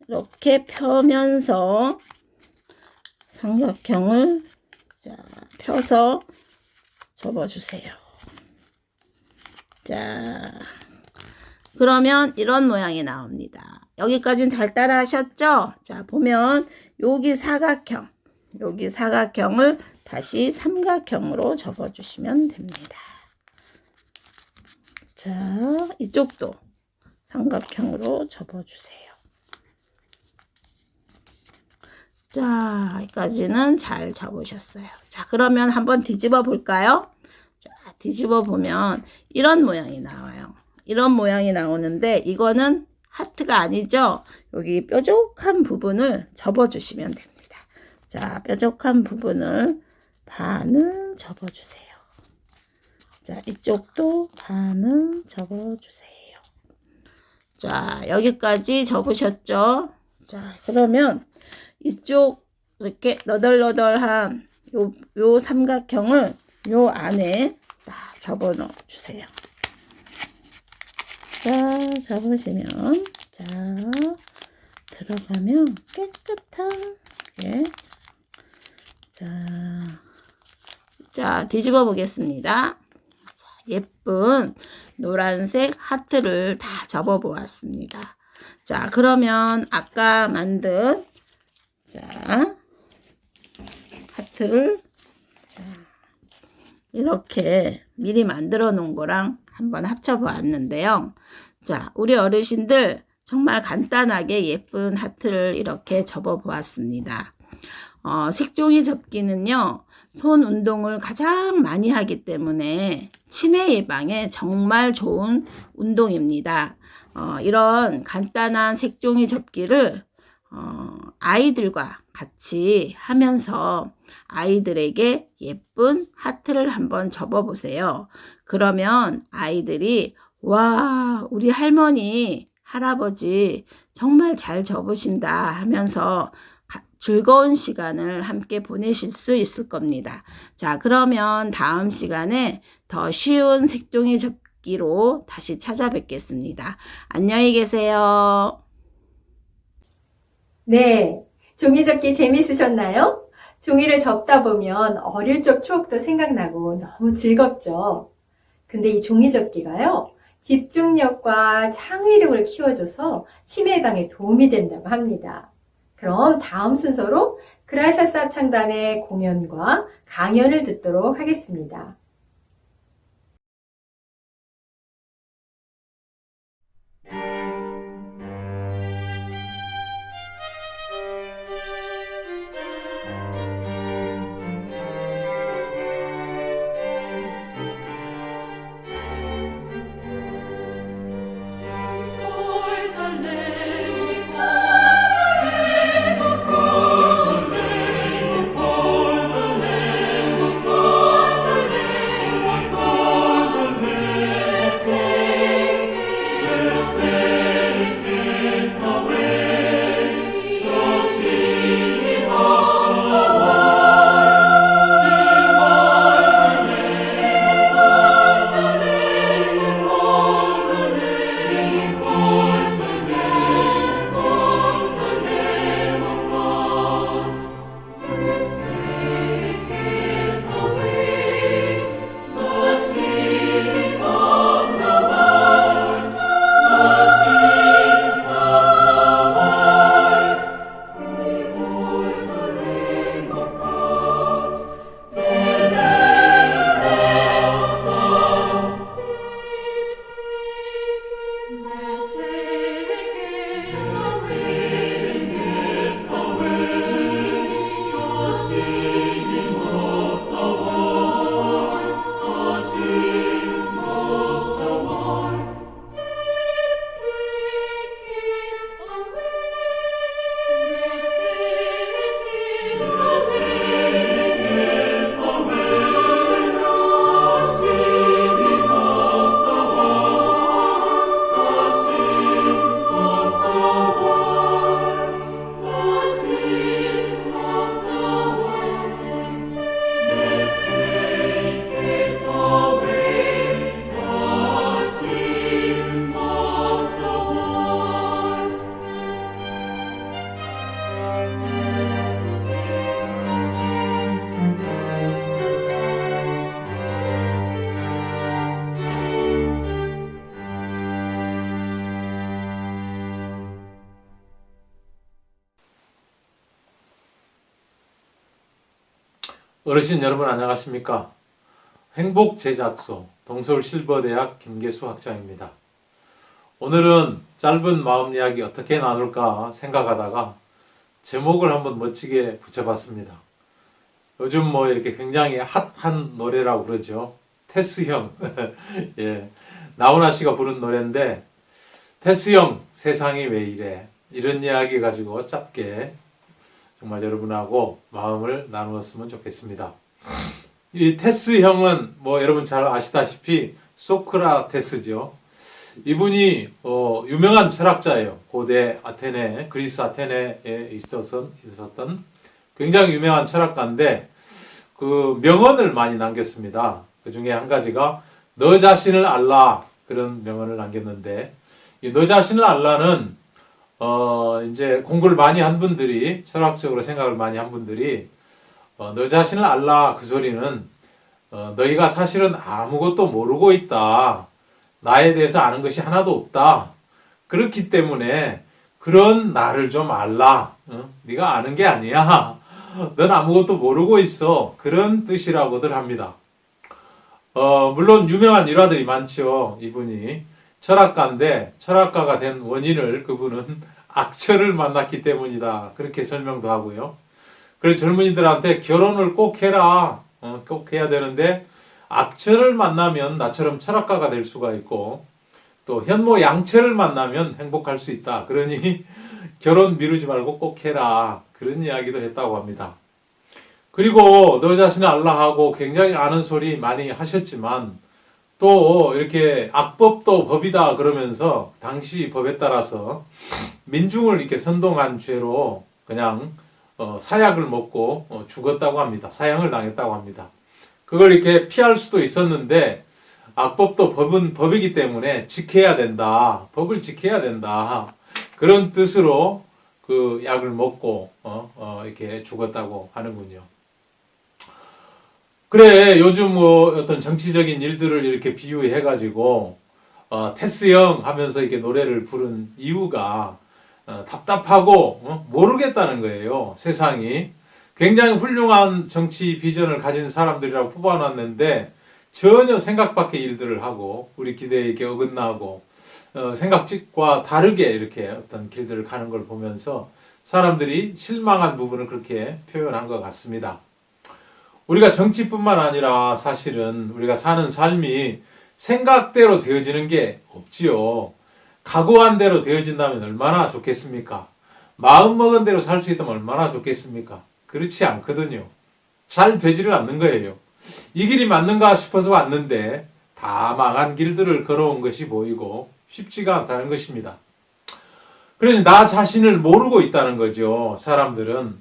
이렇게 펴면서 삼각형을 자, 펴서 접어주세요. 자, 그러면 이런 모양이 나옵니다. 여기까지는 잘 따라 하셨죠? 자, 보면 여기 사각형을 다시 삼각형으로 접어주시면 됩니다. 자, 이쪽도 삼각형으로 접어주세요. 자, 여기까지는 잘 접으셨어요. 자, 그러면 한번 뒤집어 볼까요? 자, 뒤집어 보면 이런 모양이 나와요. 이런 모양이 나오는데 이거는 하트가 아니죠? 여기 뾰족한 부분을 접어주시면 됩니다. 자, 뾰족한 부분을 반은 접어주세요. 자, 이쪽도 반은 접어주세요. 자, 여기까지 접으셨죠? 자, 그러면 이쪽 이렇게 너덜너덜한 요 삼각형을 요 안에 딱 접어 넣어 주세요. 자, 접으시면 자, 들어가면 깨끗하게 자, 뒤집어 보겠습니다. 자, 예쁜 노란색 하트를 다 접어 보았습니다. 자, 그러면 아까 만든 자, 하트를 자, 이렇게 미리 만들어 놓은 거랑 한번 합쳐 보았는데요. 자, 우리 어르신들 정말 간단하게 예쁜 하트를 이렇게 접어 보았습니다. 색종이 접기는요, 손 운동을 가장 많이 하기 때문에 치매 예방에 정말 좋은 운동입니다. 이런 간단한 색종이 접기를 아이들과 같이 하면서 아이들에게 예쁜 하트를 한번 접어 보세요. 그러면 아이들이 와, 우리 할머니, 할아버지 정말 잘 접으신다 하면서 즐거운 시간을 함께 보내실 수 있을 겁니다. 자, 그러면 다음 시간에 더 쉬운 색종이 접기로 다시 찾아뵙겠습니다. 안녕히 계세요. 네, 종이접기 재밌으셨나요? 종이를 접다 보면 어릴 적 추억도 생각나고 너무 즐겁죠. 근데 이 종이접기가요, 집중력과 창의력을 키워줘서 치매 예방에 도움이 된다고 합니다. 그럼 다음 순서로 그라샤스 합창단의 공연과 강연을 듣도록 하겠습니다. For the Lamb of God. 어르신 여러분 안녕하십니까? 행복제작소 동서울 실버대학 김계수 학장입니다. 오늘은 짧은 마음 이야기 어떻게 나눌까 생각하다가 제목을 한번 멋지게 붙여봤습니다. 요즘 뭐 이렇게 굉장히 핫한 노래라고 그러죠. 테스형. 예. 나훈아 씨가 부른 노래인데, 테스형 세상이 왜 이래? 이런 이야기 가지고 짧게 정말 여러분하고 마음을 나누었으면 좋겠습니다. 이 테스형은 뭐 여러분 잘 아시다시피 소크라테스죠. 이분이 유명한 철학자예요. 고대 아테네, 그리스 아테네에 있었던 굉장히 유명한 철학가인데 그 명언을 많이 남겼습니다. 그 중에 한 가지가 너 자신을 알라, 그런 명언을 남겼는데, 이 너 자신을 알라는 이제 공부를 많이 한 분들이, 철학적으로 생각을 많이 한 분들이 너 자신을 알라, 그 소리는 너희가 사실은 아무것도 모르고 있다. 나에 대해서 아는 것이 하나도 없다. 그렇기 때문에 그런 나를 좀 알라. 네가 아는 게 아니야. 넌 아무것도 모르고 있어. 그런 뜻이라고들 합니다. 물론 유명한 일화들이 많죠. 이분이 철학가인데 철학가가 된 원인을 그분은 악처를 만났기 때문이다. 그렇게 설명도 하고요. 그래서 젊은이들한테 결혼을 꼭 해라. 꼭 해야 되는데 악처를 만나면 나처럼 철학가가 될 수가 있고 또 현모 양처를 만나면 행복할 수 있다. 그러니 결혼 미루지 말고 꼭 해라. 그런 이야기도 했다고 합니다. 그리고 너 자신을 알라 하고 굉장히 아는 소리 많이 하셨지만 또 이렇게 악법도 법이다 그러면서 당시 법에 따라서 민중을 이렇게 선동한 죄로 그냥 사약을 먹고 죽었다고 합니다. 사형을 당했다고 합니다. 그걸 이렇게 피할 수도 있었는데 악법도 법은 법이기 때문에 지켜야 된다. 법을 지켜야 된다. 그런 뜻으로 그 약을 먹고 이렇게 죽었다고 하는군요. 그래, 요즘 뭐 어떤 정치적인 일들을 이렇게 비유해가지고 테스형 하면서 이렇게 노래를 부른 이유가 답답하고 모르겠다는 거예요. 세상이 굉장히 훌륭한 정치 비전을 가진 사람들이라고 뽑아놨는데 전혀 생각 밖의 일들을 하고 우리 기대에 이렇게 어긋나고 생각과 다르게 이렇게 어떤 길들을 가는 걸 보면서 사람들이 실망한 부분을 그렇게 표현한 것 같습니다. 우리가 정치뿐만 아니라 사실은 우리가 사는 삶이 생각대로 되어지는 게 없지요. 각오한 대로 되어진다면 얼마나 좋겠습니까? 마음먹은 대로 살 수 있다면 얼마나 좋겠습니까? 그렇지 않거든요. 잘 되지를 않는 거예요. 이 길이 맞는가 싶어서 왔는데 다 망한 길들을 걸어온 것이 보이고 쉽지가 않다는 것입니다. 그래서 나 자신을 모르고 있다는 거죠. 사람들은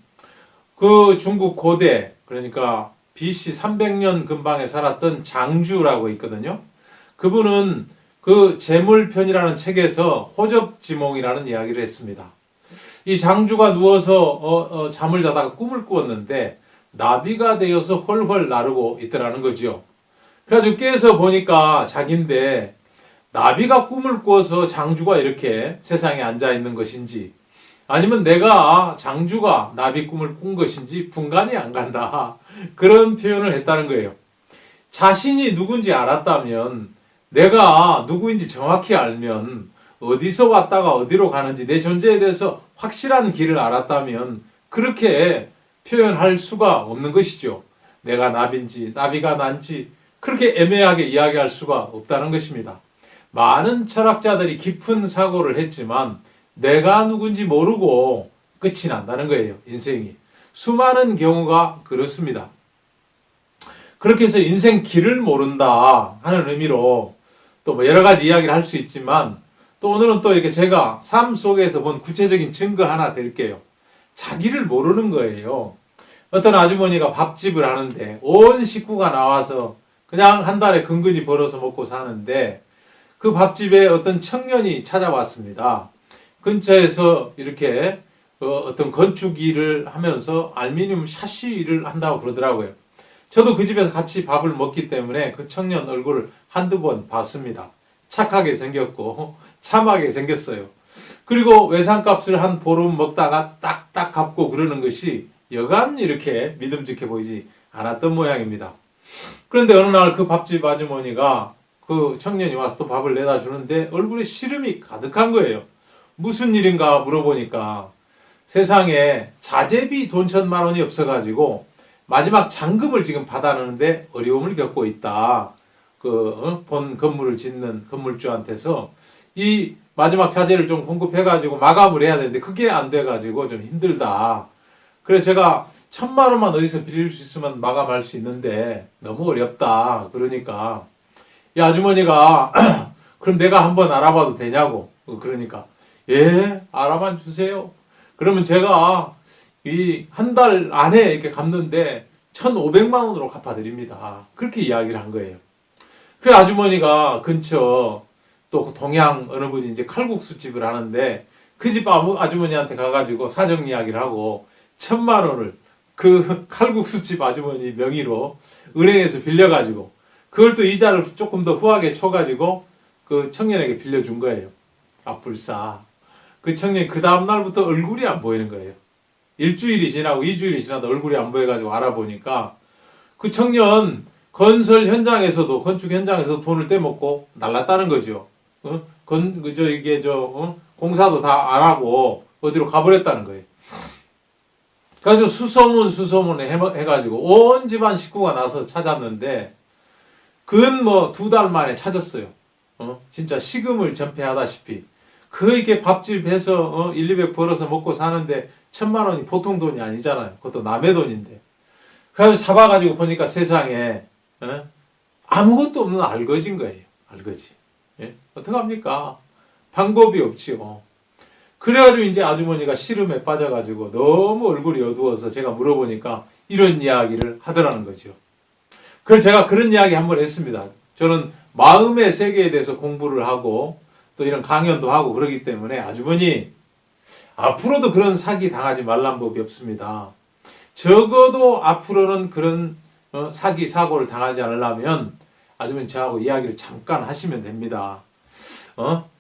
그 중국 고대, 그러니까 BC 300년 근방에 살았던 장주라고 있거든요. 그분은 그 재물편이라는 책에서 호접지몽이라는 이야기를 했습니다. 이 장주가 누워서 잠을 자다가 꿈을 꾸었는데 나비가 되어서 헐헐 나르고 있더라는 거죠. 그래가지고 깨서 보니까 자기인데 나비가 꿈을 꾸어서 장주가 이렇게 세상에 앉아 있는 것인지 아니면 내가 장주가 나비 꿈을 꾼 것인지 분간이 안 간다. 그런 표현을 했다는 거예요. 자신이 누군지 알았다면, 내가 누구인지 정확히 알면, 어디서 왔다가 어디로 가는지 내 존재에 대해서 확실한 길을 알았다면 그렇게 표현할 수가 없는 것이죠. 내가 나비인지 나비가 난지 그렇게 애매하게 이야기할 수가 없다는 것입니다. 많은 철학자들이 깊은 사고를 했지만 내가 누군지 모르고 끝이 난다는 거예요. 인생이. 수많은 경우가 그렇습니다. 그렇게 해서 인생 길을 모른다 하는 의미로 또 뭐 여러 가지 이야기를 할 수 있지만 또 오늘은 또 이렇게 제가 삶 속에서 본 구체적인 증거 하나 드릴게요. 자기를 모르는 거예요. 어떤 아주머니가 밥집을 하는데 온 식구가 나와서 그냥 한 달에 근근히 벌어서 먹고 사는데 그 밥집에 어떤 청년이 찾아왔습니다. 근처에서 이렇게 어떤 건축 일을 하면서 알루미늄 샤시 일을 한다고 그러더라고요. 저도 그 집에서 같이 밥을 먹기 때문에 그 청년 얼굴을 한두 번 봤습니다. 착하게 생겼고 참하게 생겼어요. 그리고 외상값을 한 보름 먹다가 딱딱 갚고 그러는 것이 여간 이렇게 믿음직해 보이지 않았던 모양입니다. 그런데 어느 날 그 밥집 아주머니가 그 청년이 와서 또 밥을 내다 주는데 얼굴에 시름이 가득한 거예요. 무슨 일인가 물어보니까 세상에 자재비 돈 1,000만 원이 없어가지고 마지막 잔금을 지금 받아내는데 어려움을 겪고 있다. 본 건물을 짓는 건물주한테서 이 마지막 자재를 좀 공급해가지고 마감을 해야 되는데 그게 안 돼가지고 좀 힘들다. 그래서 제가 1,000만 원만 어디서 빌릴 수 있으면 마감할 수 있는데 너무 어렵다. 그러니까 이 아주머니가 그럼 내가 한번 알아봐도 되냐고. 그러니까 예, 알아만 주세요. 그러면 제가 이 한 달 안에 이렇게 갚는데 1,500만 원으로 갚아드립니다. 그렇게 이야기를 한 거예요. 그래 아주머니가 근처 또 동양 어느 분이 이제 칼국수 집을 하는데 그 집 아주머니한테 가가지고 사정 이야기를 하고 1,000만 원을 그 칼국수 집 아주머니 명의로 은행에서 빌려가지고 그걸 또 이자를 조금 더 후하게 쳐가지고 그 청년에게 빌려준 거예요. 아, 불사. 그 청년이 그 다음날부터 얼굴이 안 보이는 거예요. 일주일이 지나고 2주일이 지나도 얼굴이 안 보여가지고 알아보니까 그 청년 건설 현장에서도, 건축 현장에서 돈을 떼먹고 날랐다는 거죠. 공사도 다 안 하고 어디로 가버렸다는 거예요. 그래가지고 수소문 해가지고 온 집안 식구가 나서 찾았는데 근 2달 만에 찾았어요. 진짜 식음을 전폐하다시피. 그렇게 밥집에서 1,200 벌어서 먹고 사는데 1,000만 원이 보통 돈이 아니잖아요. 그것도 남의 돈인데. 그래서 잡아가지고 보니까 세상에 아무것도 없는 알거지인 거예요. 알거지. 예? 어떡합니까? 방법이 없지요. 그래가지고 이제 아주머니가 시름에 빠져가지고 너무 얼굴이 어두워서 제가 물어보니까 이런 이야기를 하더라는 거죠. 그래서 제가 그런 이야기 한번 했습니다. 저는 마음의 세계에 대해서 공부를 하고 또 이런 강연도 하고 그러기 때문에 아주머니 앞으로도 그런 사기 당하지 말란 법이 없습니다. 적어도 앞으로는 그런 사기 사고를 당하지 않으려면 아주머니 저하고 이야기를 잠깐 하시면 됩니다.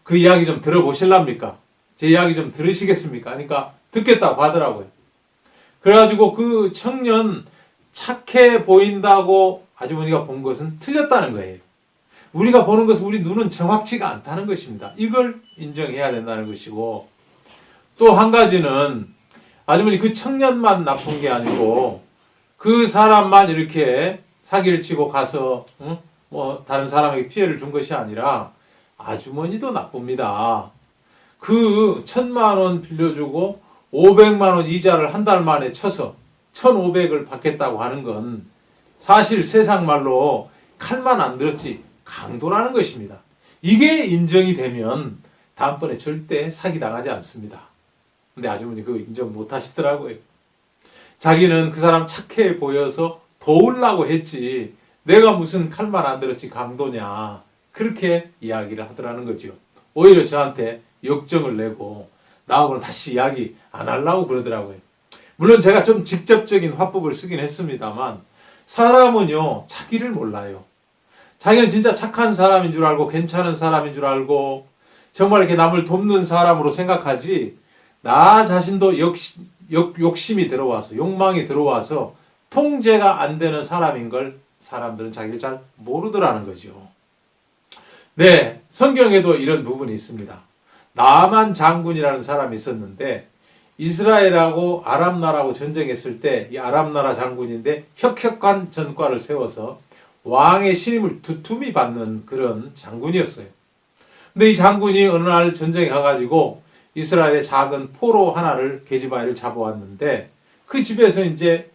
그 이야기 좀 들어보실랍니까? 제 이야기 좀 들으시겠습니까? 그러니까 듣겠다고 하더라고요. 그래가지고 그 청년 착해 보인다고 아주머니가 본 것은 틀렸다는 거예요. 우리가 보는 것은 우리 눈은 정확치가 않다는 것입니다. 이걸 인정해야 된다는 것이고 또 한 가지는 아주머니 그 청년만 나쁜 게 아니고 그 사람만 이렇게 사기를 치고 가서 다른 사람에게 피해를 준 것이 아니라 아주머니도 나쁩니다. 그 1,000만 원 빌려주고 500만 원 이자를 한 달 만에 쳐서 1,500을 받겠다고 하는 건 사실 세상 말로 칼만 안 들었지 강도라는 것입니다. 이게 인정이 되면 다음번에 절대 사기당하지 않습니다. 근데 아주머니 그거 인정 못 하시더라고요. 자기는 그 사람 착해 보여서 도우려고 했지 내가 무슨 칼만 안 들었지 강도냐 그렇게 이야기를 하더라는 거죠. 오히려 저한테 역정을 내고 나하고는 다시 이야기 안 하려고 그러더라고요. 물론 제가 좀 직접적인 화법을 쓰긴 했습니다만 사람은요 자기를 몰라요. 자기는 진짜 착한 사람인 줄 알고 괜찮은 사람인 줄 알고 정말 이렇게 남을 돕는 사람으로 생각하지 나 자신도 욕심이 들어와서 욕망이 들어와서 통제가 안 되는 사람인 걸 사람들은 자기를 잘 모르더라는 거죠. 네, 성경에도 이런 부분이 있습니다. 나만 장군이라는 사람이 있었는데 이스라엘하고 아람나라하고 전쟁했을 때 이 아람나라 장군인데 혁혁한 전과를 세워서 왕의 신임을 두툼히 받는 그런 장군이었어요. 근데 이 장군이 어느 날 전쟁에 가가지고 이스라엘의 작은 포로 하나를 계집아이를 잡아왔는데 그 집에서 이제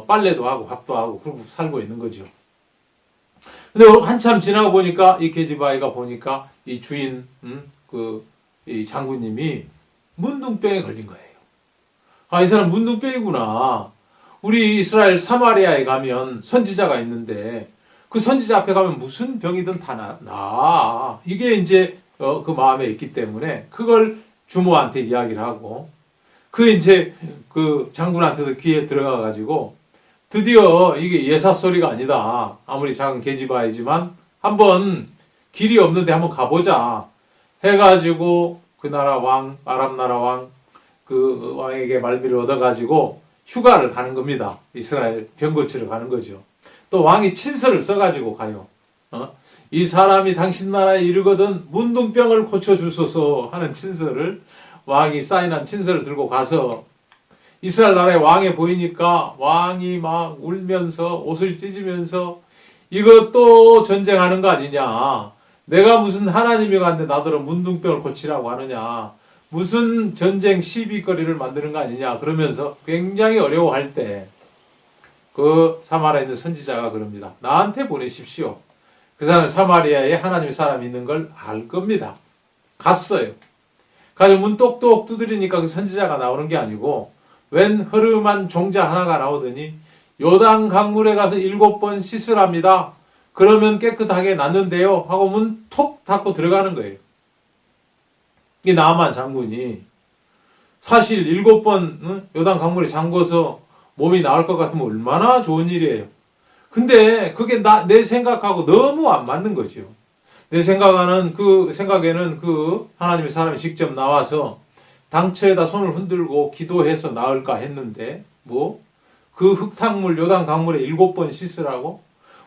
빨래도 하고 밥도 하고 그러고 살고 있는 거죠. 근데 한참 지나고 보니까 이 계집아이가 보니까 이 주인 이 장군님이 문둥병에 걸린 거예요. 아, 이 사람 문둥병이구나. 우리 이스라엘 사마리아에 가면 선지자가 있는데 그 선지자 앞에 가면 무슨 병이든 다 나. 이게 이제 그 마음에 있기 때문에 그걸 주모한테 이야기를 하고 이제 그 장군한테도 귀에 들어가 가지고 드디어 이게 예사 소리가 아니다. 아무리 작은 계집아이지만 한번 길이 없는데 한번 가보자 해가지고 그 나라 왕, 아람 나라 왕 그 왕에게 말미를 얻어가지고 휴가를 가는 겁니다. 이스라엘 병 고치러 가는 거죠. 또 왕이 친서를 써가지고 가요. 이 사람이 당신 나라에 이르거든 문둥병을 고쳐주소서 하는 친서를, 왕이 사인한 친서를 들고 가서 이스라엘 나라의 왕에 보이니까 왕이 막 울면서 옷을 찢으면서 이것도 전쟁하는 거 아니냐. 내가 무슨 하나님이 간데 나더러 문둥병을 고치라고 하느냐. 무슨 전쟁 시비거리를 만드는 거 아니냐. 그러면서 굉장히 어려워할 때 그 사마리아에 있는 선지자가 그럽니다. 나한테 보내십시오. 그 사람은 사마리아에 하나님의 사람이 있는 걸 알 겁니다. 갔어요. 가서 문 똑똑 두드리니까 그 선지자가 나오는 게 아니고 웬 허름한 종자 하나가 나오더니 요단 강물에 가서 7번 씻으랍니다. 그러면 깨끗하게 낫는데요 하고 문 톡 닫고 들어가는 거예요. 이 나만 장군이 사실 7번 요단 강물에 잠궈서 몸이 나을 것 같으면 얼마나 좋은 일이에요. 근데 그게 내 생각하고 너무 안 맞는 거죠. 내 생각에는 그 하나님의 사람이 직접 나와서 당처에다 손을 흔들고 기도해서 나을까 했는데 그 흙탕물 요단 강물에 7번 씻으라고?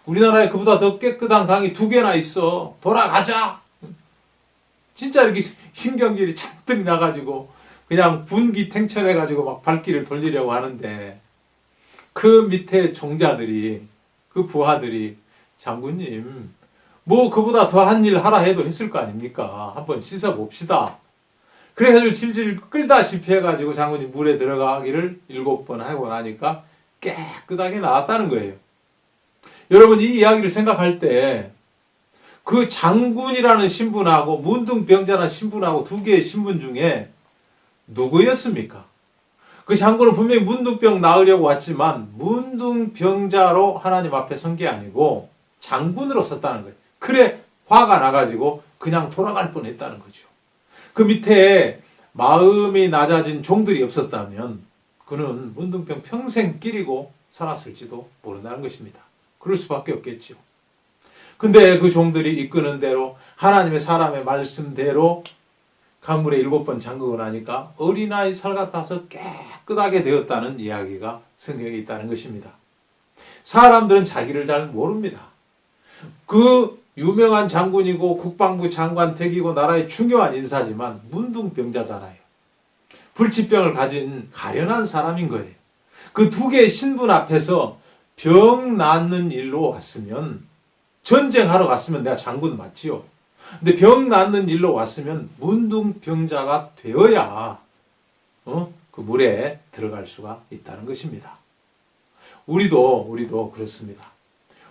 우리나라에 그보다 더 깨끗한 강이 2개나 있어. 돌아가자. 진짜 이렇게 신경질이 잔뜩 나가지고 그냥 분기탱천해가지고 막 발길을 돌리려고 하는데 그 밑에 종자들이, 그 부하들이 장군님 그보다 더한 일 하라 해도 했을 거 아닙니까? 한번 씻어봅시다. 그래가지고 질질 끌다시피 해가지고 장군이 물에 들어가기를 7번 하고 나니까 깨끗하게 나왔다는 거예요. 여러분 이 이야기를 생각할 때 그 장군이라는 신분하고 문둥병자라는 신분하고 2개의 신분 중에 누구였습니까? 그 장군은 분명히 문둥병 나으려고 왔지만 문둥병자로 하나님 앞에 선 게 아니고 장군으로 섰다는 거예요. 그래 화가 나가지고 그냥 돌아갈 뻔했다는 거죠. 그 밑에 마음이 낮아진 종들이 없었다면 그는 문둥병 평생 끼리고 살았을지도 모른다는 것입니다. 그럴 수밖에 없겠죠. 근데 그 종들이 이끄는 대로 하나님의 사람의 말씀대로 강물에 7번 잠그고 나니까 어린아이 살 같아서 깨끗하게 되었다는 이야기가 성경에 있다는 것입니다. 사람들은 자기를 잘 모릅니다. 그 유명한 장군이고 국방부 장관 택이고 나라의 중요한 인사지만 문둥병자잖아요. 불치병을 가진 가련한 사람인 거예요. 그 2개의 신분 앞에서 병 낫는 일로 왔으면, 전쟁하러 갔으면 내가 장군 맞지요. 근데 병 낫는 일로 왔으면 문둥병자가 되어야 그 물에 들어갈 수가 있다는 것입니다. 우리도 그렇습니다.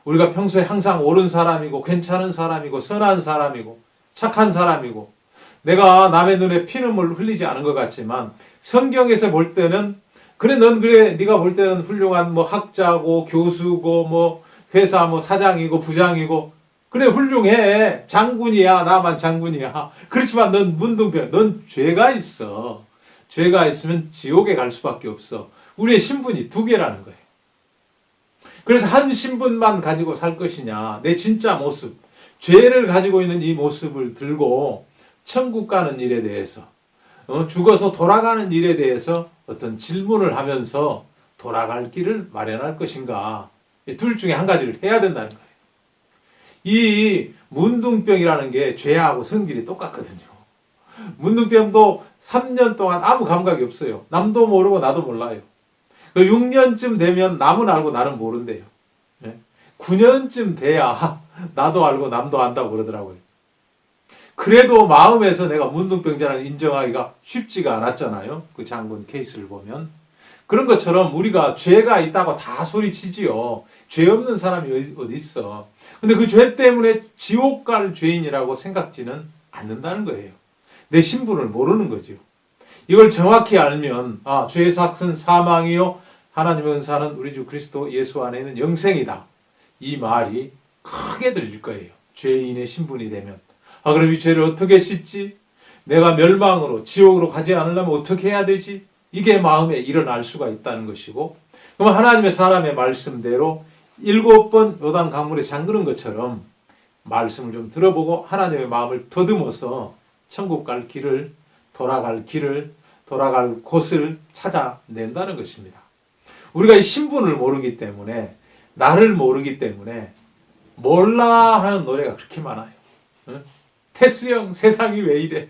우리가 평소에 항상 옳은 사람이고 괜찮은 사람이고 선한 사람이고 착한 사람이고 내가 남의 눈에 피눈물 흘리지 않은 것 같지만 성경에서 볼 때는 그래 넌 그래 네가 볼 때는 훌륭한 학자고 교수고 회사 사장이고 부장이고 그래 훌륭해 장군이야 나만 장군이야. 그렇지만 넌 문둥병, 넌 죄가 있어. 죄가 있으면 지옥에 갈 수밖에 없어. 우리의 신분이 2개라는 거예요. 그래서 한 신분만 가지고 살 것이냐, 내 진짜 모습, 죄를 가지고 있는 이 모습을 들고 천국 가는 일에 대해서 죽어서 돌아가는 일에 대해서 어떤 질문을 하면서 돌아갈 길을 마련할 것인가, 이 둘 중에 한 가지를 해야 된다는 거예요. 이 문둥병이라는 게 죄하고 성질이 똑같거든요. 문둥병도 3년 동안 아무 감각이 없어요. 남도 모르고 나도 몰라요. 6년쯤 되면 남은 알고 나는 모른대요. 9년쯤 돼야 나도 알고 남도 안다고 그러더라고요. 그래도 마음에서 내가 문둥병자를 인정하기가 쉽지가 않았잖아요. 그 장군 케이스를 보면. 그런 것처럼 우리가 죄가 있다고 다 소리치지요. 죄 없는 사람이 어디 있어. 근데 그 죄 때문에 지옥 갈 죄인이라고 생각지는 않는다는 거예요. 내 신분을 모르는 거죠. 이걸 정확히 알면 죄의 삭은 사망이요 하나님의 은사는 우리 주 그리스도 예수 안에 있는 영생이다. 이 말이 크게 들릴 거예요. 죄인의 신분이 되면. 그럼 이 죄를 어떻게 씻지? 내가 멸망으로 지옥으로 가지 않으려면 어떻게 해야 되지? 이게 마음에 일어날 수가 있다는 것이고, 그럼 하나님의 사람의 말씀대로 7번 요단 강물에 잠그는 것처럼 말씀을 좀 들어보고 하나님의 마음을 더듬어서 천국 갈 길을, 돌아갈 곳을 찾아낸다는 것입니다. 우리가 이 신분을 모르기 때문에, 나를 모르기 때문에 몰라 하는 노래가 그렇게 많아요. 테스 형, 세상이 왜 이래?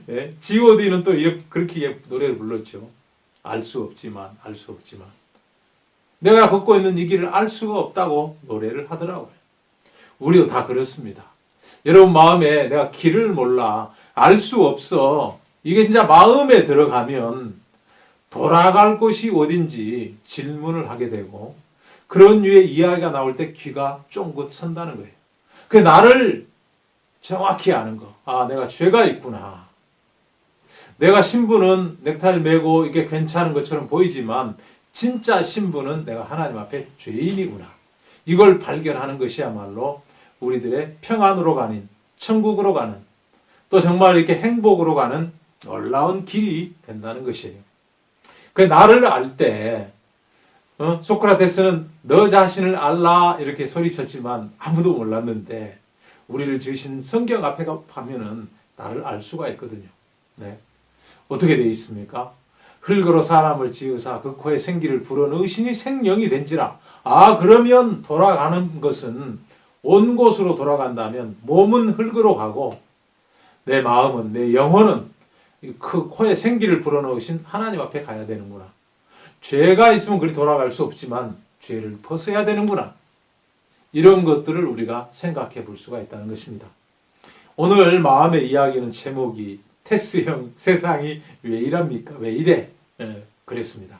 예? G.O.D는 또 이렇게 그렇게 노래를 불렀죠. 알 수 없지만, 알 수 없지만. 내가 걷고 있는 이 길을 알 수가 없다고 노래를 하더라고요. 우리도 다 그렇습니다. 여러분 마음에 내가 길을 몰라, 알 수 없어. 이게 진짜 마음에 들어가면 돌아갈 곳이 어딘지 질문을 하게 되고, 그런 류의 이야기가 나올 때 귀가 쫑긋 선다는 거예요. 그 나를 정확히 아는 거. 아, 내가 죄가 있구나. 내가 신분은 넥타이를 메고 이게 괜찮은 것처럼 보이지만 진짜 신분은 내가 하나님 앞에 죄인이구나. 이걸 발견하는 것이야말로 우리들의 평안으로 가는, 천국으로 가는, 또 정말 이렇게 행복으로 가는 놀라운 길이 된다는 것이에요. 그 나를 알 때, 소크라테스는 너 자신을 알라 이렇게 소리쳤지만 아무도 몰랐는데, 우리를 지으신 성경 앞에 가면은 나를 알 수가 있거든요. 네. 어떻게 되어 있습니까? 흙으로 사람을 지으사 그 코에 생기를 불어넣으시니 생명이 된지라. 아, 그러면 돌아가는 것은 온 곳으로 돌아간다면 몸은 흙으로 가고 내 마음은, 내 영혼은 그 코에 생기를 불어넣으신 하나님 앞에 가야 되는구나. 죄가 있으면 그리 돌아갈 수 없지만 죄를 벗어야 되는구나. 이런 것들을 우리가 생각해 볼 수가 있다는 것입니다. 오늘 마음의 이야기는 제목이 테스형, 세상이 왜 이랍니까? 왜 이래? 그랬습니다.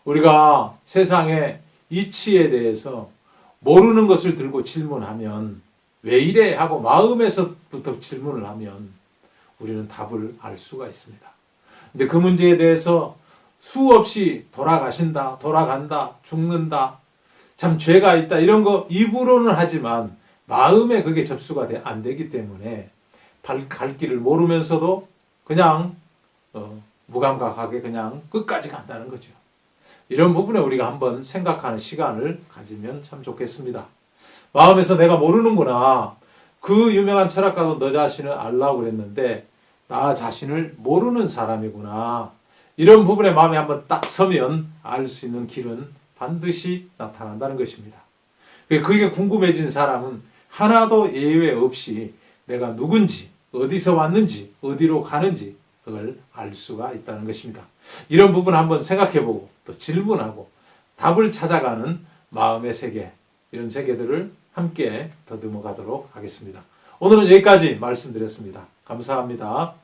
우리가 세상의 이치에 대해서 모르는 것을 들고 질문하면 왜 이래? 하고 마음에서부터 질문을 하면 우리는 답을 알 수가 있습니다. 근데 그 문제에 대해서 수없이 돌아가신다, 돌아간다, 죽는다, 참 죄가 있다 이런 거 입으로는 하지만 마음에 그게 접수가 안 되기 때문에 갈 길을 모르면서도 그냥 무감각하게 그냥 끝까지 간다는 거죠. 이런 부분에 우리가 한번 생각하는 시간을 가지면 참 좋겠습니다. 마음에서 내가 모르는구나. 그 유명한 철학가도 너 자신을 알라고 그랬는데 나 자신을 모르는 사람이구나. 이런 부분에 마음이 한번 딱 서면 알 수 있는 길은 반드시 나타난다는 것입니다. 그게 궁금해진 사람은 하나도 예외 없이 내가 누군지, 어디서 왔는지, 어디로 가는지 그걸 알 수가 있다는 것입니다. 이런 부분 한번 생각해보고 또 질문하고 답을 찾아가는 마음의 세계, 이런 세계들을 함께 더듬어 가도록 하겠습니다. 오늘은 여기까지 말씀드렸습니다. 감사합니다.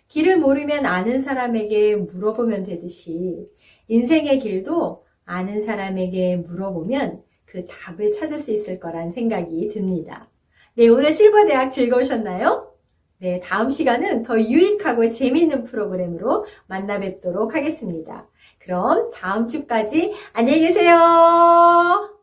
길을 모르면 아는 사람에게 물어보면 되듯이 인생의 길도 아는 사람에게 물어보면 그 답을 찾을 수 있을 거란 생각이 듭니다. 네, 오늘 실버대학 즐거우셨나요? 네, 다음 시간은 더 유익하고 재미있는 프로그램으로 만나 뵙도록 하겠습니다. 그럼 다음 주까지 안녕히 계세요.